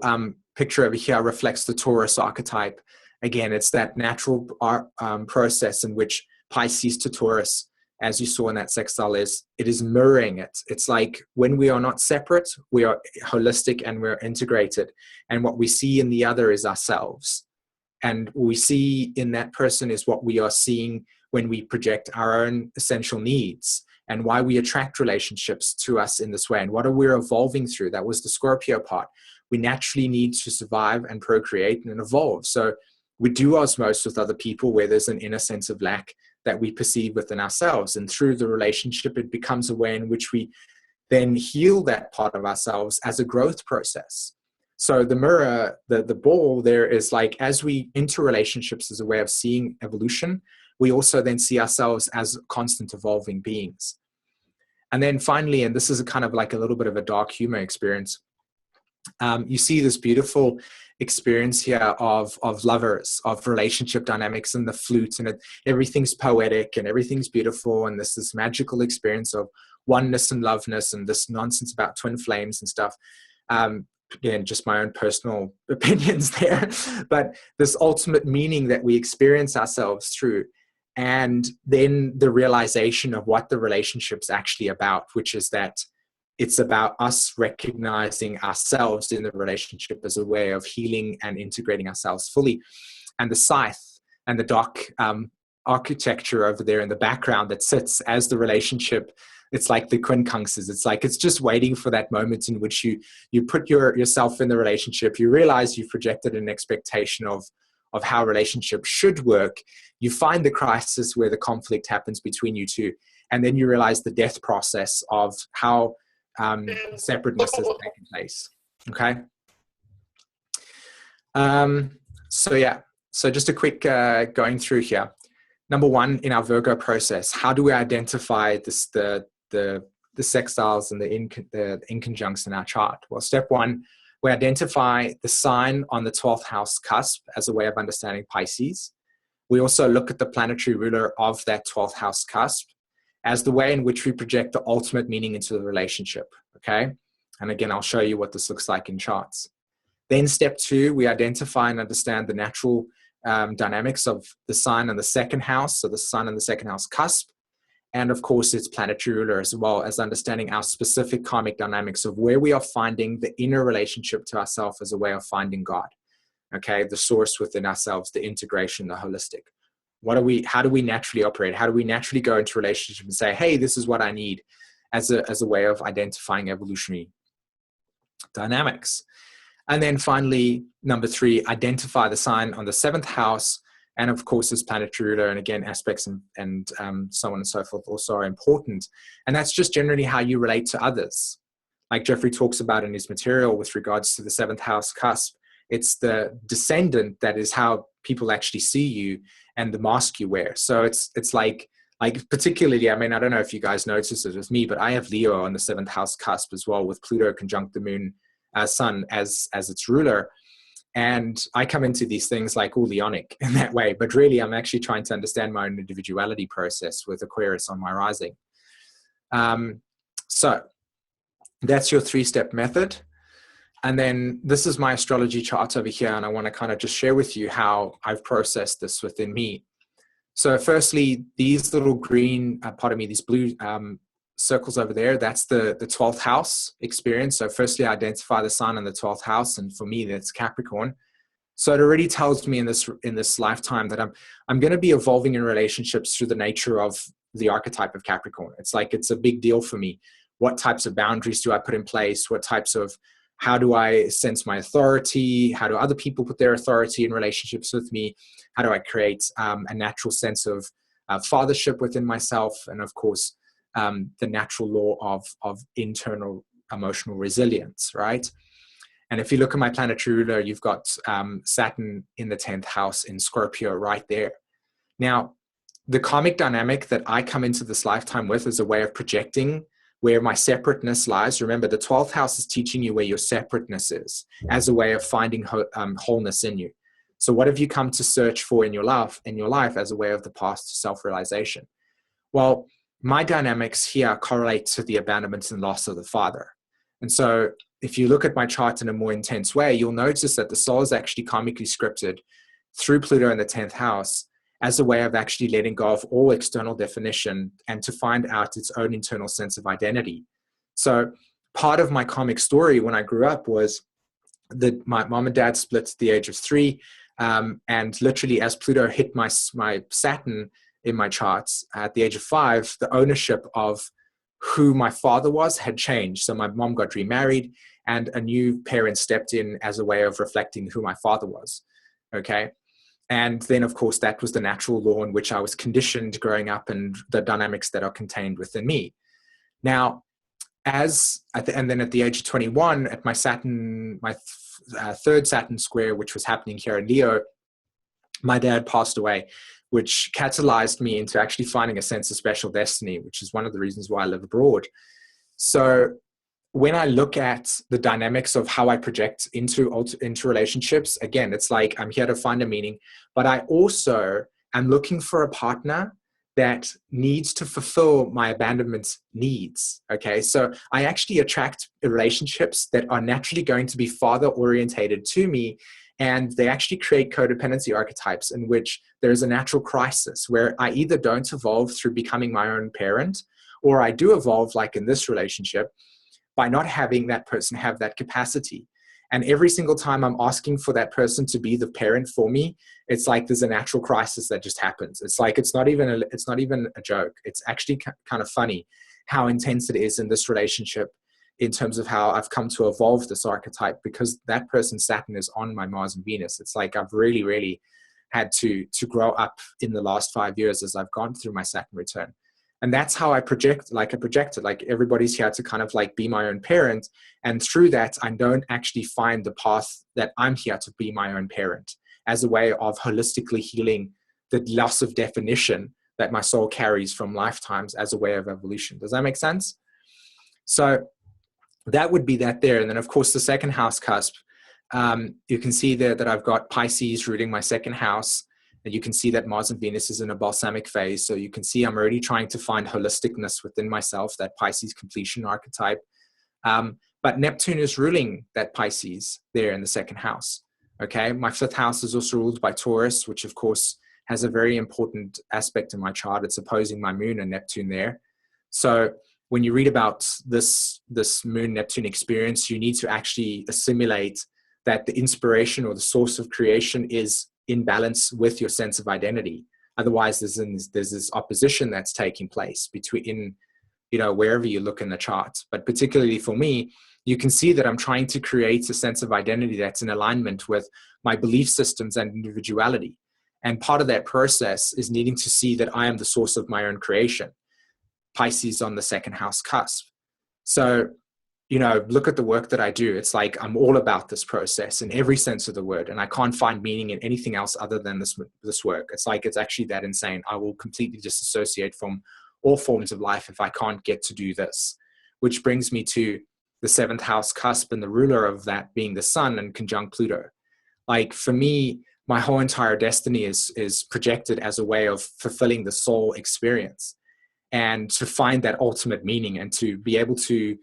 picture over here reflects the Taurus archetype. Again, it's that natural process in which Pisces to Taurus, as you saw in that sextile, it is mirroring it. It's like when we are not separate, we are holistic and we're integrated. And what we see in the other is ourselves. And what we see in that person is what we are seeing when we project our own essential needs, and why we attract relationships to us in this way, and what are we evolving through. That was the Scorpio part. We naturally need to survive and procreate and evolve. So we do osmose with other people where there's an inner sense of lack that we perceive within ourselves. And through the relationship, it becomes a way in which we then heal that part of ourselves as a growth process. So the mirror, the ball there is like, as we enter relationships as a way of seeing evolution, we also then see ourselves as constant evolving beings. And then finally, and this is a kind of like a little bit of a dark humor experience, you see this beautiful experience here of lovers, of relationship dynamics and the flute, and everything's poetic and everything's beautiful, and this magical experience of oneness and loveness, and this nonsense about twin flames and stuff. Again, just my own personal opinions there, but this ultimate meaning that we experience ourselves through. And then the realization of what the relationship's actually about, which is that it's about us recognizing ourselves in the relationship as a way of healing and integrating ourselves fully. And the scythe and the dark architecture over there in the background that sits as the relationship, it's like the QUINCUNXES. It's like, it's just waiting for that moment in which you put yourself in the relationship, you realize you've projected an expectation of how a relationship should work. You find the crisis where the conflict happens between you two, and then you realize the death process of how separateness has taken place. Okay. So just a quick going through here. Number one, in our Virgo process, how do we identify the sextiles and the inconjuncts in our chart? Well, step one, we identify the sign on the 12th house cusp as a way of understanding Pisces. We also look at the planetary ruler of that 12th house cusp as the way in which we project the ultimate meaning into the relationship, okay? And again, I'll show you what this looks like in charts. Then step 2, we identify and understand the natural dynamics of the sign and the second house, so the sun and the second house cusp, and of course its planetary ruler, as well as understanding our specific karmic dynamics of where we are finding the inner relationship to ourselves as a way of finding God. Okay, the source within ourselves, the integration, the holistic. How do we naturally operate? How do we naturally go into relationship and say, hey, this is what I need, as a way of identifying evolutionary dynamics? And then finally, number 3, identify the sign on the 7th house, and of course this planetary ruler, and again aspects and so on and so forth also are important. And that's just generally how you relate to others. Like Jeffrey talks about in his material with regards to the 7th house cusp, it's the descendant that is how people actually see you and the mask you wear. So it's like particularly, I mean, I don't know if you guys notice it with me, but I have Leo on the 7th house cusp as well, with Pluto conjunct the moon, sun as its ruler. And I come into these things like all Leonic in that way, but really I'm actually trying to understand my own individuality process with Aquarius on my rising. So that's your 3-step method. And then this is my astrology chart over here, and I want to kind of just share with you how I've processed this within me. So firstly, these little green, these blue circles over there, that's the 12th house experience. So firstly, I identify the sign in the 12th house, and for me, that's Capricorn. So it already tells me in this lifetime that I'm going to be evolving in relationships through the nature of the archetype of Capricorn. It's like it's a big deal for me. What types of boundaries do I put in place? How do I sense my authority? How do other people put their authority in relationships with me? How do I create a natural sense of fathership within myself? And of course, the natural law of internal emotional resilience, right? And if you look at my planetary ruler, you've got Saturn in the 10th house in Scorpio right there. Now, the karmic dynamic that I come into this lifetime with is a way of projecting where my separateness lies. Remember, the 12th house is teaching you where your separateness is as a way of finding wholeness in you. So what have you come to search for in your life as a way of the path to self-realization? Well, my dynamics here correlate to the abandonment and loss of the father. And so if you look at my chart in a more intense way, you'll notice that the soul is actually karmically scripted through Pluto in the 10th house as a way of actually letting go of all external definition and to find out its own internal sense of identity. So part of my karmic story when I grew up was that my mom and dad split at the age of 3. And literally as Pluto hit my Saturn in my charts at the age of 5, the ownership of who my father was had changed. So my mom got remarried and a new parent stepped in as a way of reflecting who my father was. Okay. And then, of course, that was the natural law in which I was conditioned growing up and the dynamics that are contained within me. Now, and then at the age of 21, at my Saturn, my third Saturn square, which was happening here in Leo, my dad passed away, which catalyzed me into actually finding a sense of special destiny, which is one of the reasons why I live abroad. So when I look at the dynamics of how I project into relationships, again, it's like I'm here to find a meaning, but I also am looking for a partner that needs to fulfill my abandonment needs. Okay, so I actually attract relationships that are naturally going to be father orientated to me, and they actually create codependency archetypes in which there's a natural crisis where I either don't evolve through becoming my own parent, or I do evolve, like in this relationship, by not having that person have that capacity. And every single time I'm asking for that person to be the parent for me, it's like there's a natural crisis that just happens. It's like it's not even a joke. It's actually kind of funny how intense it is in this relationship in terms of how I've come to evolve this archetype, because that person's Saturn is on my Mars and Venus. It's like I've really, really had to grow up in the last 5 years as I've gone through my Saturn return. And that's how I projected, like everybody's here to kind of like be my own parent. And through that, I don't actually find the path that I'm here to be my own parent as a way of holistically healing the loss of definition that my soul carries from lifetimes as a way of evolution. Does that make sense? So that would be that there. And then of course, the second house cusp, you can see there that I've got Pisces rooting my second house. And you can see that Mars and Venus is in a balsamic phase. So you can see I'm already trying to find holisticness within myself, that Pisces completion archetype. but Neptune is ruling that Pisces there in the second house. Okay, my fifth house is also ruled by Taurus, which of course has a very important aspect in my chart. It's opposing my moon and Neptune there. So when you read about this moon Neptune experience, you need to actually assimilate that the inspiration or the source of creation is in balance with your sense of identity. Otherwise, there's this opposition that's taking place between, wherever you look in the chart. But particularly for me, you can see that I'm trying to create a sense of identity that's in alignment with my belief systems and individuality. And part of that process is needing to see that I am the source of my own creation. Pisces on the second house cusp. So, look at the work that I do. It's like I'm all about this process in every sense of the word, and I can't find meaning in anything else other than this work. It's like it's actually that insane. I will completely disassociate from all forms of life if I can't get to do this, which brings me to the seventh house cusp and the ruler of that being the sun and conjunct Pluto. Like for me, my whole entire destiny is projected as a way of fulfilling the soul experience and to find that ultimate meaning and to be able to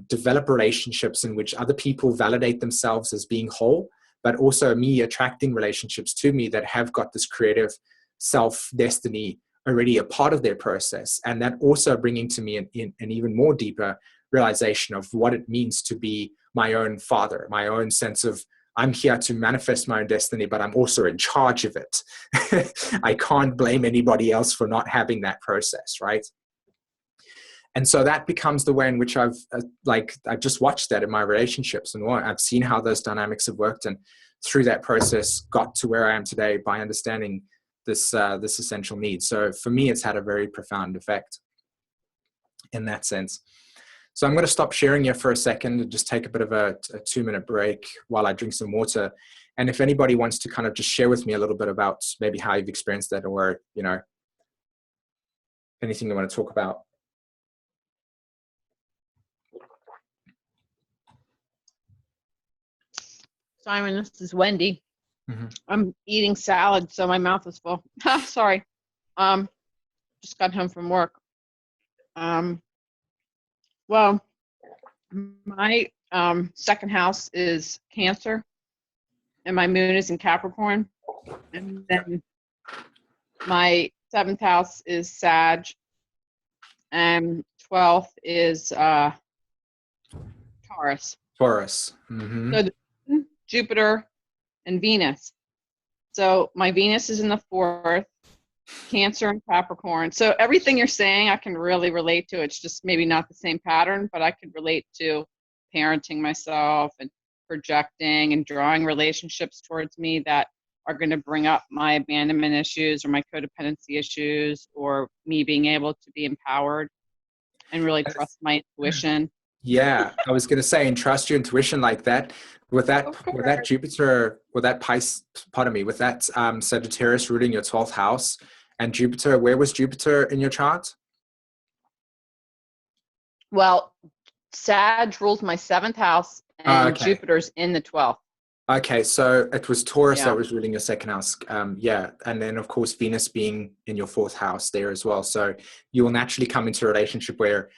develop relationships in which other people validate themselves as being whole, but also me attracting relationships to me that have got this creative self-destiny already a part of their process. And that also bringing to me an even more deeper realization of what it means to be my own father, my own sense of I'm here to manifest my own destiny, but I'm also in charge of it. I can't blame anybody else for not having that process, right? And so that becomes the way in which I've just watched that in my relationships, and I've seen how those dynamics have worked, and through that process got to where I am today by understanding this essential need. So for me, it's had a very profound effect in that sense. So I'm going to stop sharing here for a second and just take a bit of a 2-minute break while I drink some water. And if anybody wants to kind of just share with me a little bit about maybe how you've experienced that, or anything you want to talk about. SΥmონ, this is Wendy. Mm-hmm. I'm eating salad, so my mouth is full. Sorry. Just got home from work. Well, my second house is Cancer, and my moon is in Capricorn. And then my seventh house is Sag, and 12th is Taurus. Taurus. Mm-hmm. So Jupiter and Venus. So my Venus is in the 4th, Cancer and Capricorn. So everything you're saying I can really relate to. It's just maybe not the same pattern, but I could relate to parenting myself and projecting and drawing relationships towards me that are going to bring up my abandonment issues or my codependency issues, or me being able to be empowered and really trust my intuition. Yeah, I was going to say, and trust your intuition like that. With that Jupiter, with that with that Sagittarius ruling your 12th house, and Jupiter, where was Jupiter in your chart? Well, Sag rules my 7th house, and Jupiter's in the 12th. Okay, so it was Taurus that was ruling your second house. And then of course Venus being in your 4th house there as well. So you will naturally come into a relationship where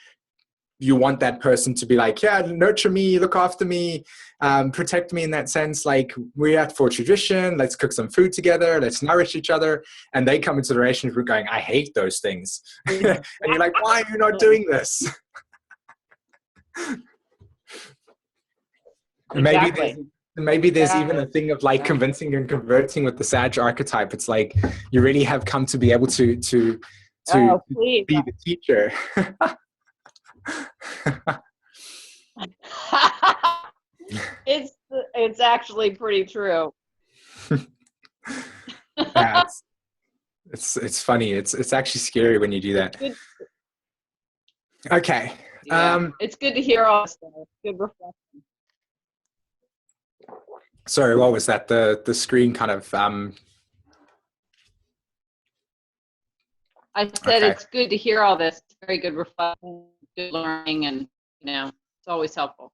you want that person to be like, yeah, nurture me, look after me, protect me in that sense. Like, we're out for tradition, let's cook some food together, let's nourish each other. And they come into the relationship going, I hate those things. And you're like, why are you not doing this? Exactly. Maybe there's even a thing of like convincing and converting with the Sag archetype. It's like you really have come to be able to be the teacher. It's actually pretty true. Yeah, it's funny. It's actually scary when you do that. Okay. Yeah, it's good to hear all this stuff. Good reflection. Sorry, what was that? The screen kind of I said it's good to hear all this. Very good reflection, good learning, and it's always helpful.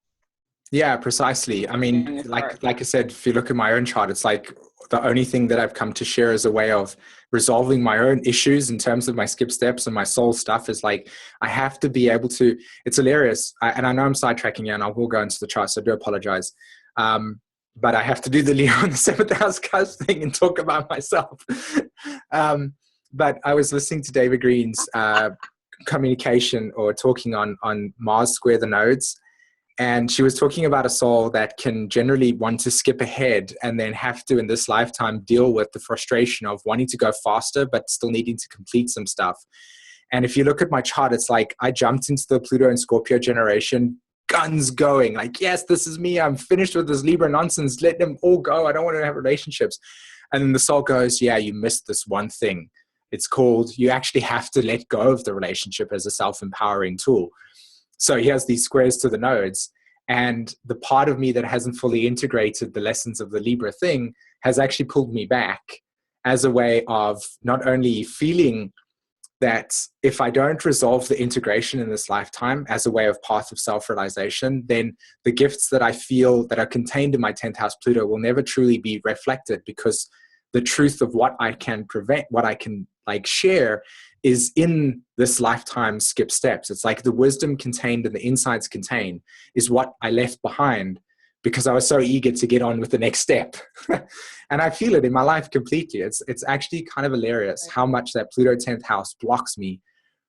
Yeah, precisely. I mean, like I said, if you look at my own chart, it's like the only thing that I've come to share as a way of resolving my own issues in terms of my skip steps and my soul stuff is like, I have to be able to, it's hilarious. And I know I'm sidetracking you and I will go into the chart, so I do apologize. But I have to do the Leo and the 7th house cusp thing and talk about myself. But I was listening to David Green's communication or talking on Mars square the nodes. And she was talking about a soul that can generally want to skip ahead and then have to, in this lifetime, deal with the frustration of wanting to go faster, but still needing to complete some stuff. And if you look at my chart, it's like I jumped into the Pluto and Scorpio generation, guns going, like, yes, this is me. I'm finished with this Libra nonsense. Let them all go. I don't want to have relationships. And then the soul goes, yeah, you missed this one thing. It's called, you actually have to let go of the relationship as a self-empowering tool. So he has these squares to the nodes, and the part of me that hasn't fully integrated the lessons of the Libra thing has actually pulled me back as a way of not only feeling that if I don't resolve the integration in this lifetime as a way of path of self-realization, then the gifts that I feel that are contained in my 10th house Pluto will never truly be reflected, because the truth of what I can prevent, what I can like share, is in this lifetime skip steps. It's like the wisdom contained and the insights contained is what I left behind because I was so eager to get on with the next step. And I feel it in my life completely. It's actually kind of hilarious how much that Pluto 10th house blocks me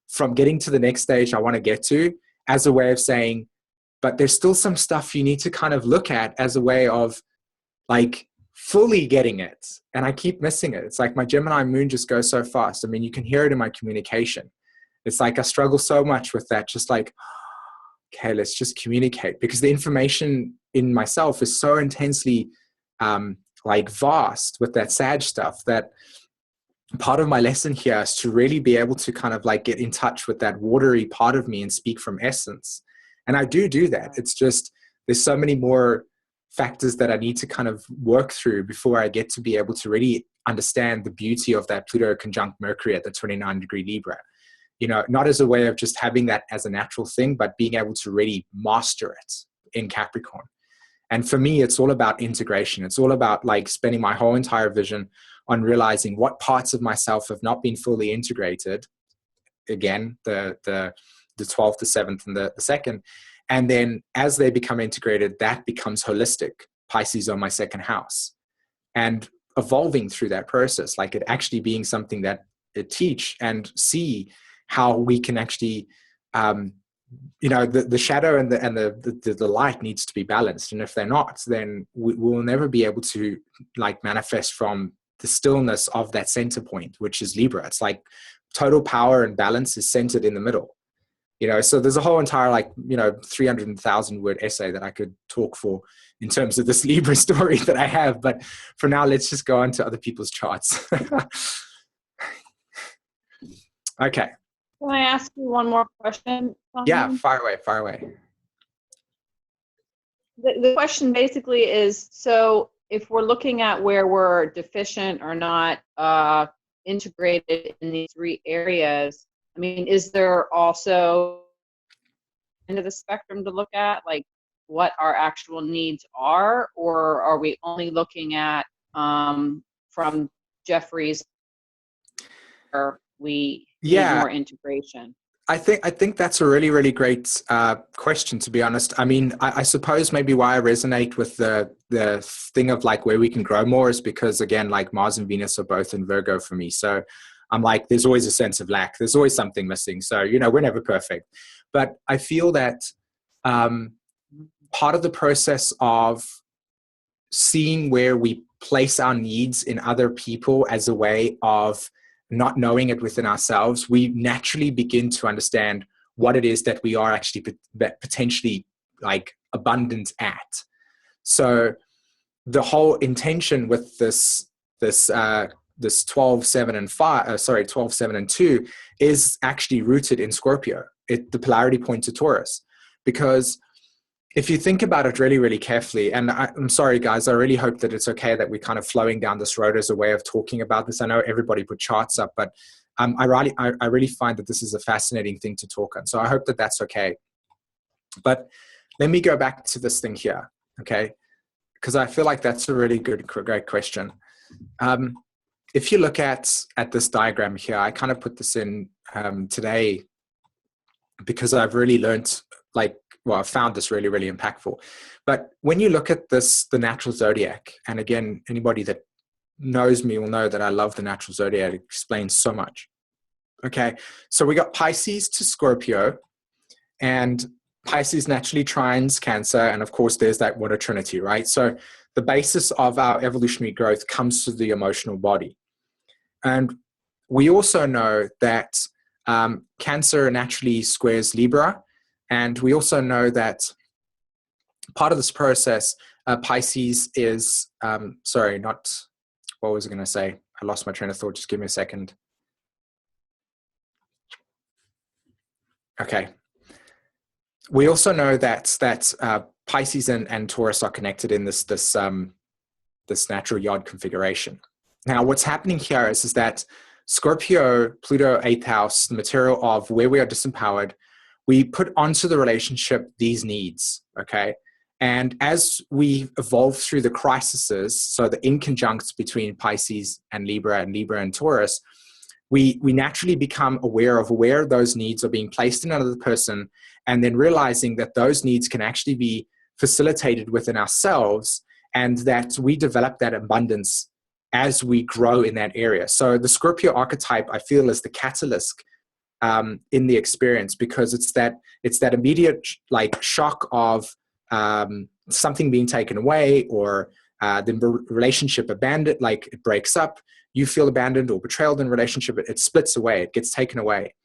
from getting to the next stage I want to get to, as a way of saying, but there's still some stuff you need to kind of look at as a way of like fully getting it. And I keep missing it. It's like my Gemini moon just goes so fast. I mean, you can hear it in my communication. It's like I struggle so much with that, just like, okay, let's just communicate, because the information in myself is so intensely like vast with that Sag stuff, that part of my lesson here is to really be able to kind of like get in touch with that watery part of me and speak from essence. And I do that. It's just, there's so many more factors that I need to kind of work through before I get to be able to really understand the beauty of that Pluto conjunct Mercury at the 29-degree Libra. You know, not as a way of just having that as a natural thing, but being able to really master it in Capricorn. And for me, it's all about integration. It's all about like spending my whole entire vision on realizing what parts of myself have not been fully integrated. Again, the 12th, the 7th, and the 2nd. And then as they become integrated, that becomes holistic. Pisces on my 2nd house. And evolving through that process, like it actually being something that it teach and see how we can actually, you know, the shadow and the light needs to be balanced. And if they're not, then we will never be able to like manifest from the stillness of that center point, which is Libra. It's like total power and balance is centered in the middle. You know, so there's a whole entire like, you know, 300,000 word essay that I could talk for in terms of this Libra story that I have. But for now, let's just go on to other people's charts. Okay. Can I ask you one more question? Yeah, fire away. The question basically is, so if we're looking at where we're deficient or not integrated in these 3 areas, I mean, is there also end of the spectrum to look at, like what our actual needs are, or are we only looking at from Jeffrey's, or we need more integration? I think that's a really, really great question, to be honest. I mean, I suppose maybe why I resonate with the thing of like where we can grow more is because, again, like Mars and Venus are both in Virgo for me. So I'm like, there's always a sense of lack. There's always something missing. So, you know, we're never perfect. But I feel that part of the process of seeing where we place our needs in other people as a way of not knowing it within ourselves, we naturally begin to understand what it is that we are actually potentially like abundant at. So the whole intention with this 12, 7, and 5, 12, 7, and 2 is actually rooted in Scorpio, the polarity point to Taurus. Because if you think about it really, really carefully, and I'm sorry, guys, I really hope that it's okay that we're kind of flowing down this road as a way of talking about this. I know everybody put charts up, but I really find that this is a fascinating thing to talk on. So I hope that that's okay. But let me go back to this thing here, okay? Because I feel like that's a really great question. If you look at this diagram here, I kind of put this in today because I've really learned, I found this really, really impactful. But when you look at this, the natural zodiac, and again, anybody that knows me will know that I love the natural zodiac. It explains so much. Okay, so we got Pisces to Scorpio, and Pisces naturally trines Cancer, and of course there's that water trinity, right? So the basis of our evolutionary growth comes to the emotional body. And we also know that Cancer naturally squares Libra, and we also know that part of this process, Pisces is, sorry, not, what was I going to say? I lost my train of thought. Just give me a second. Okay. We also know that Pisces and Taurus are connected in this natural yod configuration. Now, what's happening here is that Scorpio, Pluto, 8th house, the material of where we are disempowered, we put onto the relationship these needs, okay? And as we evolve through the crises, so the inconjuncts between Pisces and Libra and Taurus, we naturally become aware of where those needs are being placed in another person, and then realizing that those needs can actually be facilitated within ourselves, and that we develop that abundance as we grow in that area. So the Scorpio archetype, I feel, is the catalyst in the experience, because it's that immediate shock of something being taken away, or the relationship abandoned, it breaks up. You feel abandoned or betrayed in a relationship, it splits away, it gets taken away.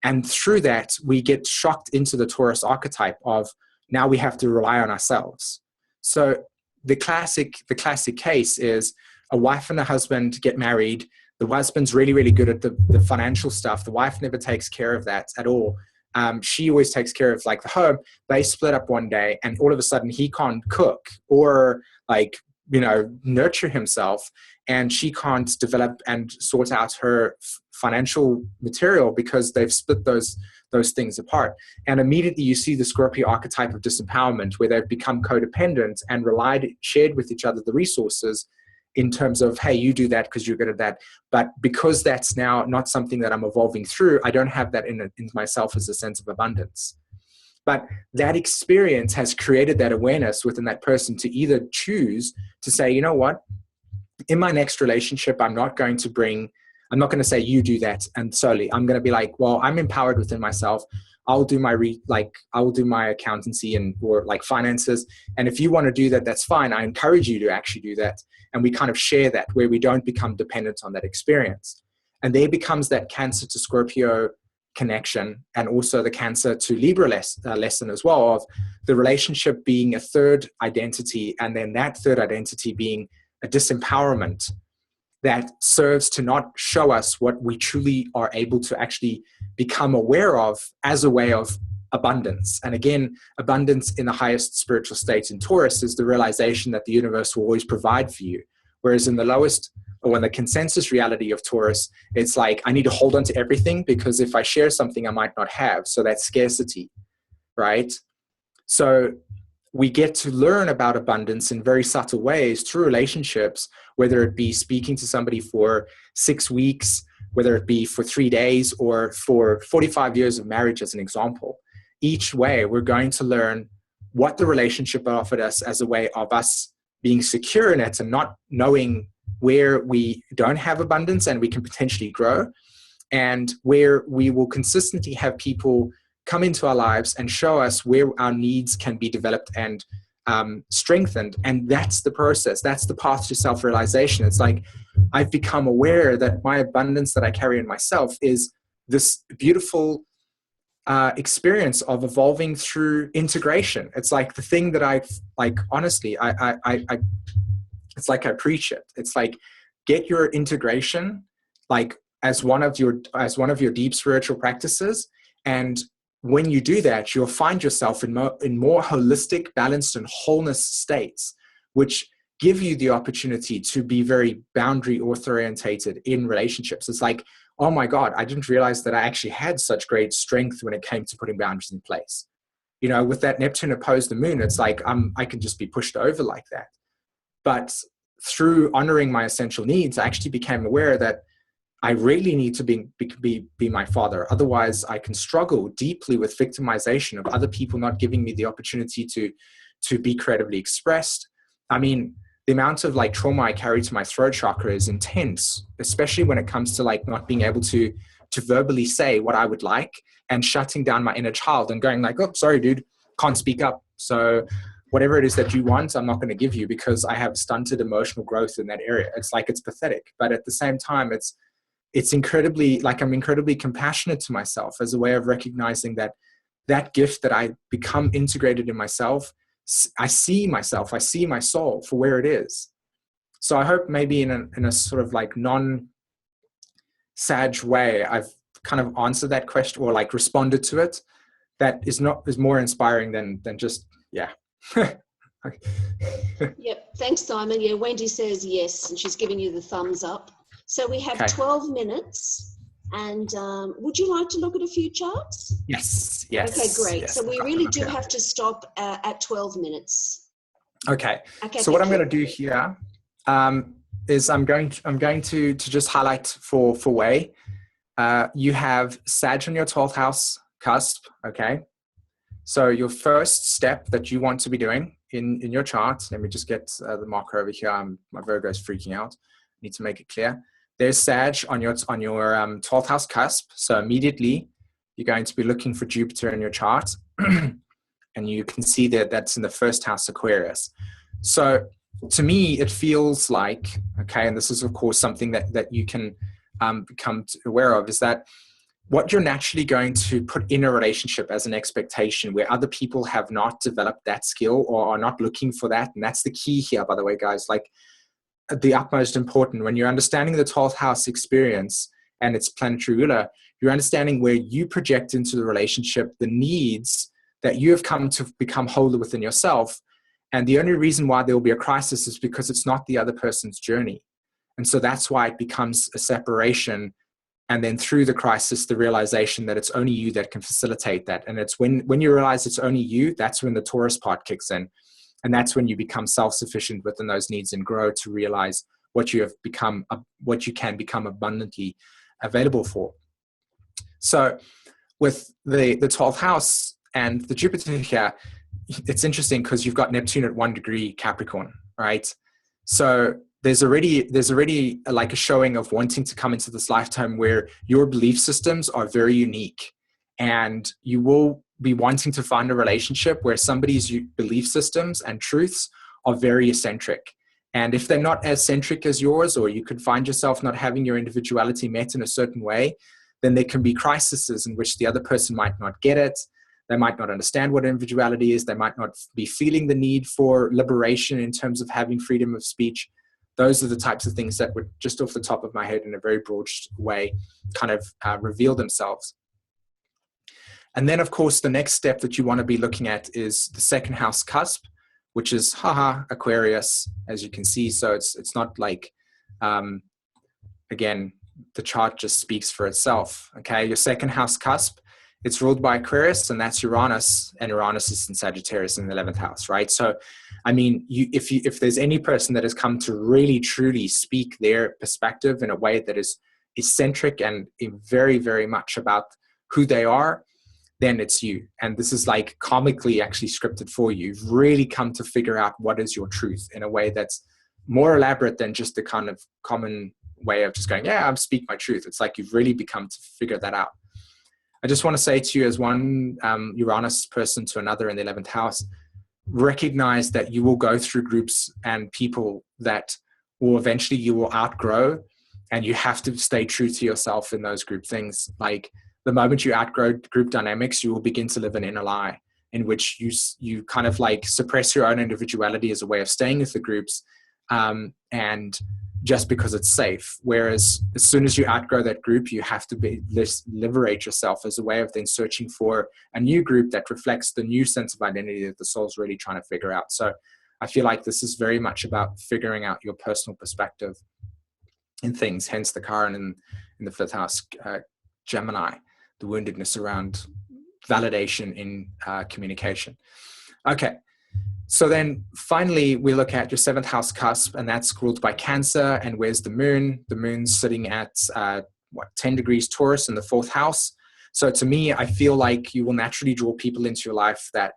And through that, we get shocked into the Taurus archetype of now we have to rely on ourselves. So the classic case is a wife and a husband get married. The husband's really, really good at the financial stuff. The wife never takes care of that at all. She always takes care of the home. They split up one day, and all of a sudden he can't cook or nurture himself, and she can't develop and sort out her financial material because they've split those things apart. And immediately you see the Scorpio archetype of disempowerment, where they've become codependent and shared with each other the resources in terms of, hey, you do that because you're good at that. But because that's now not something that I'm evolving through, I don't have that in myself as a sense of abundance. But that experience has created that awareness within that person to either choose to say, you know what, in my next relationship, I'm not going to say you do that and solely. I'm going to be well, I'm empowered within myself. I'll do my I will do my accountancy or finances. And if you want to do that, that's fine. I encourage you to actually do that. And we kind of share that, where we don't become dependent on that experience. And there becomes that Cancer to Scorpio connection, and also the Cancer to Libra lesson as well, of the relationship being a third identity, and then that third identity being a disempowerment that serves to not show us what we truly are able to actually become aware of as a way of abundance. And again, abundance in the highest spiritual state in Taurus is the realization that the universe will always provide for you. Whereas in the lowest, or in the consensus reality of Taurus, it's I need to hold on to everything, because if I share something, I might not have. So that's scarcity, right? So we get to learn about abundance in very subtle ways through relationships, whether it be speaking to somebody for 6 weeks, whether it be for 3 days, or for 45 years of marriage as an example. Each way, we're going to learn what the relationship offered us as a way of us being secure in it and not knowing where we don't have abundance and we can potentially grow, and where we will consistently have people come into our lives and show us where our needs can be developed and strengthened. And that's the process. That's the path to self-realization. It's I've become aware that my abundance that I carry in myself is this beautiful experience of evolving through integration. It's the thing that honestly, it's I preach it. It's get your integration as one of your deep spiritual practices. And when you do that, you'll find yourself in more holistic, balanced, and wholeness states, which give you the opportunity to be very boundary orientated in relationships. It's oh my God, I didn't realize that I actually had such great strength when it came to putting boundaries in place. With that Neptune opposed the moon, it's I can just be pushed over like that. But through honoring my essential needs, I actually became aware that I really need to be my father. Otherwise, I can struggle deeply with victimization of other people not giving me the opportunity to be creatively expressed. I mean, the amount of like trauma I carry to my throat chakra is intense, especially when it comes to like not being able to verbally say what I would like, and shutting down my inner child and going like, oh, sorry, dude, can't speak up. So whatever it is that you want, I'm not going to give you because I have stunted emotional growth in that area. It's like, it's pathetic. But at the same time, it's incredibly, like, I'm incredibly compassionate to myself as a way of recognizing that that gift that I become integrated in myself, I see myself, I see my soul for where it is. So I hope maybe in a sort of like non-sag way, I've kind of answered that question or like responded to it. That is more inspiring than just, yeah. Yep. Thanks, Simon. Yeah, Wendy says yes, and she's giving you the thumbs up. So we have 12 minutes, and would you like to look at a few charts? Yes. Okay, great. Yes, so we really do have to stop at 12 minutes. Okay. So what I'm going to do here is I'm going to just highlight for Wei. You have Sag on your 12th house cusp. Okay. So your first step that you want to be doing in your chart, let me just get the marker over here. My Virgo is freaking out. Need to make it clear. There's Sag on your 12th house cusp. So immediately you're going to be looking for Jupiter in your chart. And you can see that that's in the first house, Aquarius. So to me, it feels like, okay, and this is of course something that you can become aware of, is that what you're naturally going to put in a relationship as an expectation where other people have not developed that skill or are not looking for that. And that's the key here, by the way, guys, like the utmost important. When you're understanding the 12th house experience and its planetary ruler, you're understanding where you project into the relationship the needs that you have come to become whole within yourself. And the only reason why there will be a crisis is because it's not the other person's journey. And so that's why it becomes a separation. And then through the crisis, the realization that it's only you that can facilitate that. And it's when you realize it's only you, that's when the Taurus part kicks in. And that's when you become self-sufficient within those needs and grow to realize what you have become, what you can become abundantly available for. So with the 12th house and the Jupiter here, it's interesting because you've got Neptune at 1 degree Capricorn, right? So there's already like a showing of wanting to come into this lifetime where your belief systems are very unique, and you will be wanting to find a relationship where somebody's belief systems and truths are very eccentric. And if they're not as centric as yours, or you could find yourself not having your individuality met in a certain way, then there can be crises in which the other person might not get it. They might not understand what individuality is. They might not be feeling the need for liberation in terms of having freedom of speech. Those are the types of things that would just off the top of my head in a very broad way kind of reveal themselves. And then, of course, the next step that you want to be looking at is the second house cusp, which is Aquarius, as you can see. So it's not like, again, the chart just speaks for itself. Okay, your second house cusp, it's ruled by Aquarius, and that's Uranus, and Uranus is in Sagittarius in the 11th house, right? So, I mean, if there's any person that has come to really, truly speak their perspective in a way that is eccentric and very, very much about who they are, then it's you. And this is like comically actually scripted for you. You've really come to figure out what is your truth in a way that's more elaborate than just the kind of common way of just going, yeah, I'm speak my truth. It's like you've really become to figure that out. I just want to say to you, as one Uranus person to another in the 11th house, recognize that you will go through groups and people that will eventually you will outgrow, and you have to stay true to yourself in those group things. Like the moment you outgrow group dynamics, you will begin to live an inner lie in which you kind of like suppress your own individuality as a way of staying with the groups, and just because it's safe. Whereas as soon as you outgrow that group, you have to liberate yourself as a way of then searching for a new group that reflects the new sense of identity that the soul's really trying to figure out. So I feel like this is very much about figuring out your personal perspective in things, hence the Chiron in the 5th house, Gemini, the woundedness around validation in communication. Okay. So then finally, we look at your 7th house cusp, and that's ruled by Cancer. And where's the moon? The moon's sitting at 10 degrees Taurus in the 4th house. So to me, I feel like you will naturally draw people into your life that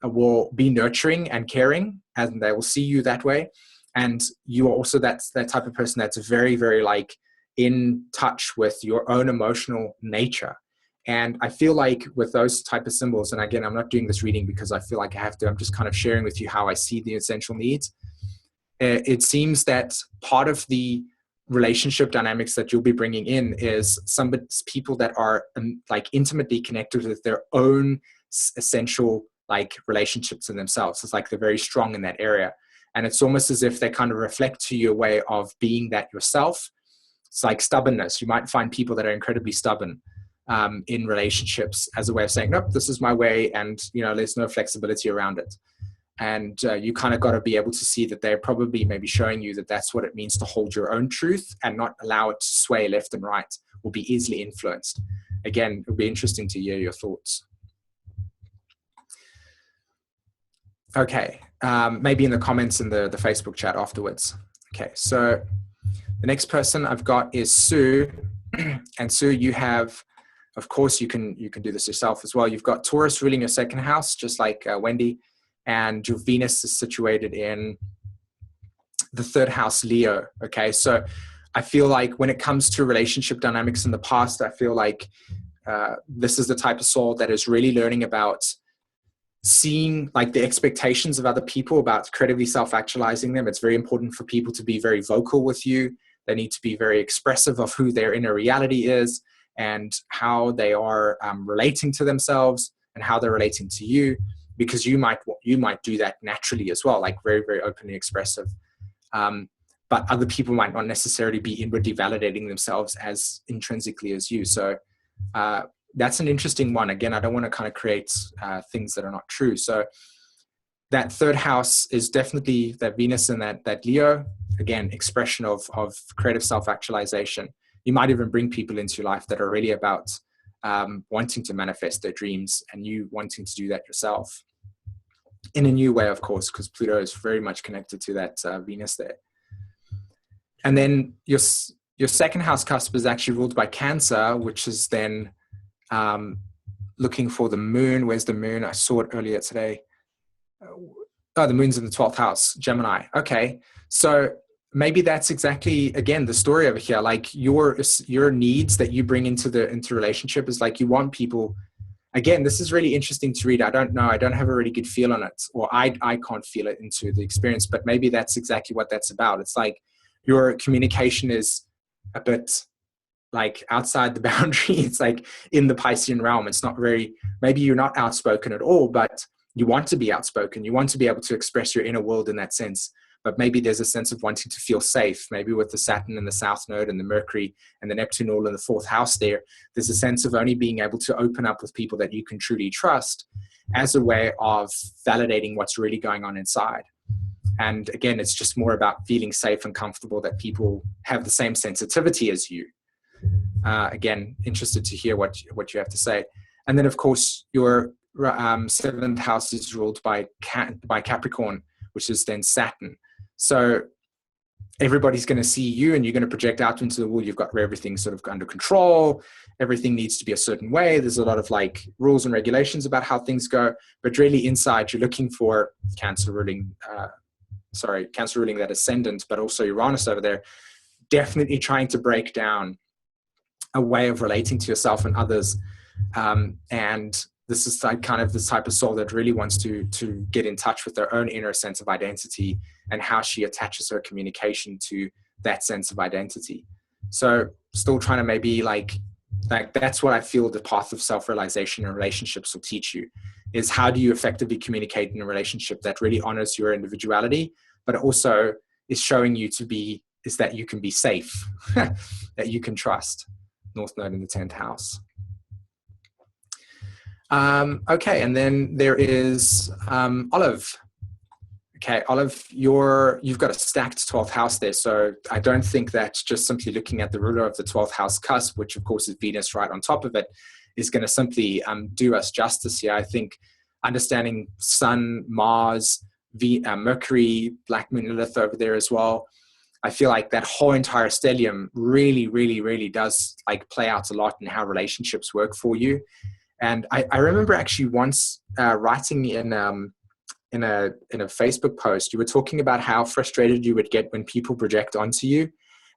will be nurturing and caring, and they will see you that way. And you are also that type of person that's very, very like in touch with your own emotional nature. And I feel like with those type of symbols, and again, I'm not doing this reading because I feel like I have to, I'm just kind of sharing with you how I see the essential needs. It seems that part of the relationship dynamics that you'll be bringing in is people that are like intimately connected with their own essential like relationships in themselves. It's like they're very strong in that area. And it's almost as if they kind of reflect to you a way of being that yourself. It's like stubbornness. You might find people that are incredibly stubborn in relationships as a way of saying, nope, this is my way, and there's no flexibility around it. And you kind of got to be able to see that they're probably maybe showing you that that's what it means to hold your own truth and not allow it to sway left and right or be easily influenced. Again, it would be interesting to hear your thoughts. Okay, maybe in the comments in the Facebook chat afterwards. Okay, so the next person I've got is Sue. And Sue, you have, of course, you can do this yourself as well. You've got Taurus ruling your 2nd house, just like Wendy, and your Venus is situated in the 3rd house, Leo. Okay, so I feel like when it comes to relationship dynamics in the past, I feel like this is the type of soul that is really learning about seeing like the expectations of other people, about creatively self-actualizing them. It's very important for people to be very vocal with you. They need to be very expressive of who their inner reality is and how they are relating to themselves and how they're relating to you, because you might do that naturally as well, like very, very openly expressive. But other people might not necessarily be inwardly validating themselves as intrinsically as you. So that's an interesting one. Again, I don't want to kind of create things that are not true. So that 3rd house is definitely that Venus and that Leo. Again, expression of creative self-actualization. You might even bring people into your life that are really about wanting to manifest their dreams, and you wanting to do that yourself in a new way, of course, because Pluto is very much connected to that Venus there. And then your 2nd house cusp is actually ruled by Cancer, which is then looking for the moon. Where's the moon? I saw it earlier today. Oh, the moon's in the 12th house, Gemini. Okay, so maybe that's exactly, again, the story over here. Like your needs that you bring into relationship is like you want people. Again, this is really interesting to read. I don't know. I don't have a really good feel on it, or I can't feel it into the experience. But maybe that's exactly what that's about. It's like your communication is a bit like outside the boundary. It's like in the Piscean realm. It's not very, maybe you're not outspoken at all, but you want to be outspoken. You want to be able to express your inner world in that sense. But maybe there's a sense of wanting to feel safe. Maybe with the Saturn and the South Node and the Mercury and the Neptune all in the 4th house there's a sense of only being able to open up with people that you can truly trust as a way of validating what's really going on inside. And again, it's just more about feeling safe and comfortable that people have the same sensitivity as you. Again, interested to hear what you have to say. And then, of course, your 7th house is ruled by Capricorn, which is then Saturn. So everybody's going to see you, and you're going to project out into the world. You've got everything sort of under control. Everything needs to be a certain way. There's a lot of like rules and regulations about how things go. But really inside, you're looking for Cancer ruling that ascendant, but also Uranus over there, definitely trying to break down a way of relating to yourself and others. And this is like kind of this type of soul that really wants to get in touch with their own inner sense of identity and how she attaches her communication to that sense of identity. So still trying to maybe like that's what I feel the path of self-realization in relationships will teach you, is how do you effectively communicate in a relationship that really honors your individuality, but also is showing you is that you can be safe, that you can trust. North Node in the 10th house. Okay, and then there is Olive. Okay, Olive, you've got a stacked 12th house there, so I don't think that just simply looking at the ruler of the 12th house cusp, which of course is Venus right on top of it, is going to simply do us justice here. I think understanding Sun, Mars, Mercury, Black Moon Lilith over there as well. I feel like that whole entire stellium really, really, really does like play out a lot in how relationships work for you. And I remember actually once writing in a Facebook post, you were talking about how frustrated you would get when people project onto you,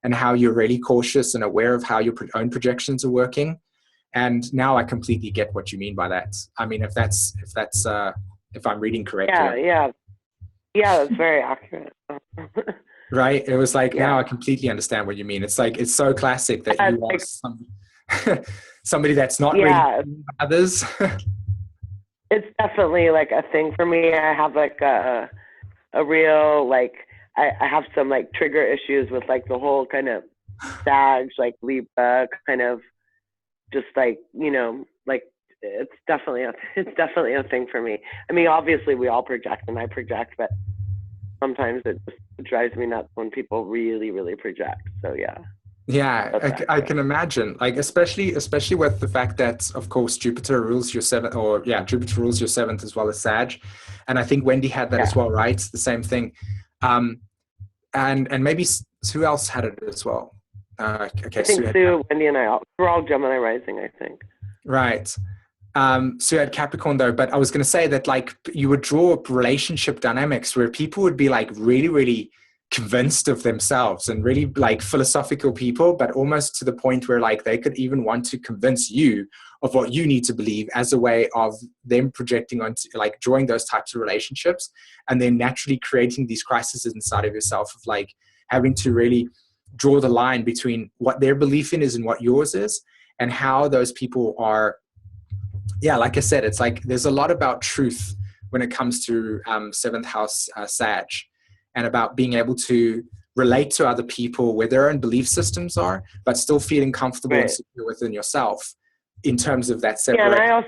and how you're really cautious and aware of how your own projections are working. And now I completely get what you mean by that. I mean, if I'm reading correctly. Yeah, that's very accurate. Right? It was like, now I completely understand what you mean. It's like, it's so classic that you are somebody that's not really others. It's definitely like a thing for me. I have like a real, like, I have some like trigger issues with like the whole kind of Sag, like Libra kind of just like, you know, like it's definitely a thing for me. I mean, obviously we all project and I project, but sometimes it just drives me nuts when people really, really project. So yeah, I can imagine, like, especially with the fact that, of course, Jupiter rules your seventh, Jupiter rules your seventh as well as Sag. And I think Wendy had that as well, right? It's the same thing. And maybe who else had it as well? Okay, I think Sue, Wendy, and we're all Gemini rising, I think. Right. Sue had Capricorn though, but I was going to say that like you would draw up relationship dynamics where people would be like really, really convinced of themselves and really like philosophical people, but almost to the point where like they could even want to convince you of what you need to believe, as a way of them projecting onto, like, drawing those types of relationships and then naturally creating these crises inside of yourself of like having to really draw the line between what their belief in is and what yours is, and how those people are. Like I said, it's like there's a lot about truth when it comes to seventh house Sag, and about being able to relate to other people where their own belief systems are, but still feeling comfortable and secure within yourself in terms of that separation. Yeah,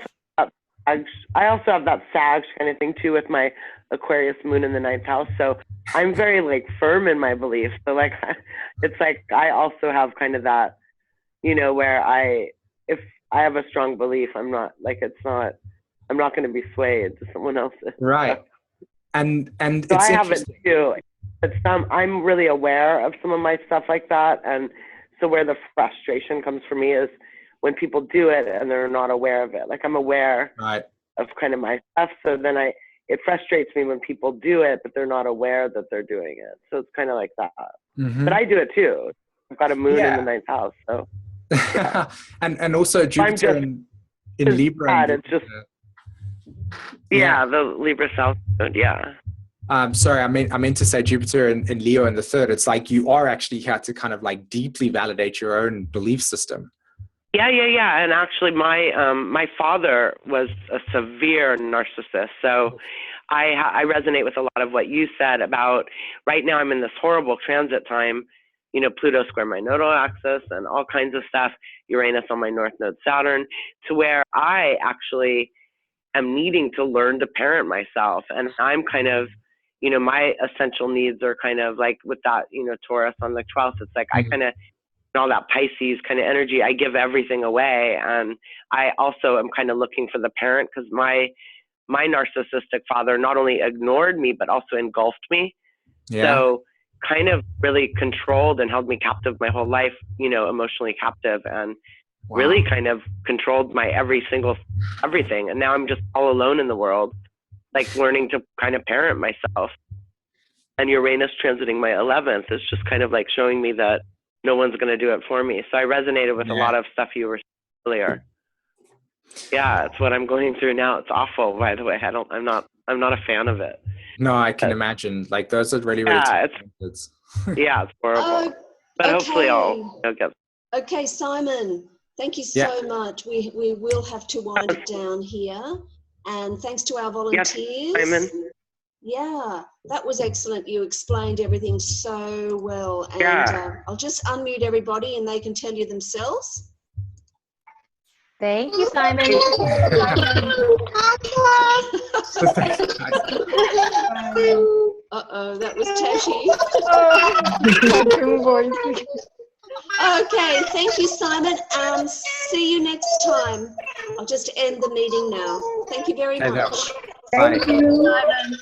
and I also have that Sag kind of thing too with my Aquarius moon in the 9th house. So I'm very like firm in my beliefs. So like, it's like I also have kind of that, you know, where if I have a strong belief, I'm not going to be swayed to someone else's. Right. And so I have it too. But I'm really aware of some of my stuff like that. And so where the frustration comes for me is when people do it and they're not aware of it. Like I'm aware of kind of my stuff. So then it frustrates me when people do it, but they're not aware that they're doing it. So it's kind of like that. Mm-hmm. But I do it too. I've got a moon in the 9th house. So. Yeah. and also Jupiter in Libra. It's just the Libra South Node. Sorry, I meant to say Jupiter in Leo in the 3rd. It's like you are actually had to kind of like deeply validate your own belief system. Yeah. And actually, my father was a severe narcissist. So I resonate with a lot of what you said about. Right now, I'm in this horrible transit time. You know, Pluto square my nodal axis and all kinds of stuff, Uranus on my North Node Saturn, to where I actually am needing to learn to parent myself. And I'm kind of, you know, my essential needs are kind of like with that, you know, Taurus on the 12th, it's like I kind of, all that Pisces kind of energy, I give everything away. And I also am kind of looking for the parent, because my narcissistic father not only ignored me, but also engulfed me. Yeah. So kind of really controlled and held me captive my whole life, you know, emotionally captive, and really kind of controlled my everything. And now I'm just all alone in the world, like learning to kind of parent myself. And Uranus transiting my 11th is just kind of like showing me that no one's going to do it for me. So I resonated with a lot of stuff you were saying earlier. Yeah, it's what I'm going through now. It's awful, by the way. I'm not a fan of it. No, I can imagine. Like those are really, really it's horrible. But hopefully I'll get. Okay, SΥmµN, thank you so much. We will have to wind it down here. And thanks to our volunteers. Yes, SΥmµN. Yeah, that was excellent. You explained everything so well. And I'll just unmute everybody and they can tell you themselves. Thank you, SΥmµN. Uh-oh, that was Tashi. Okay, thank you, SΥmµN. See you next time. I'll just end the meeting now. Thank you very much. Thank you.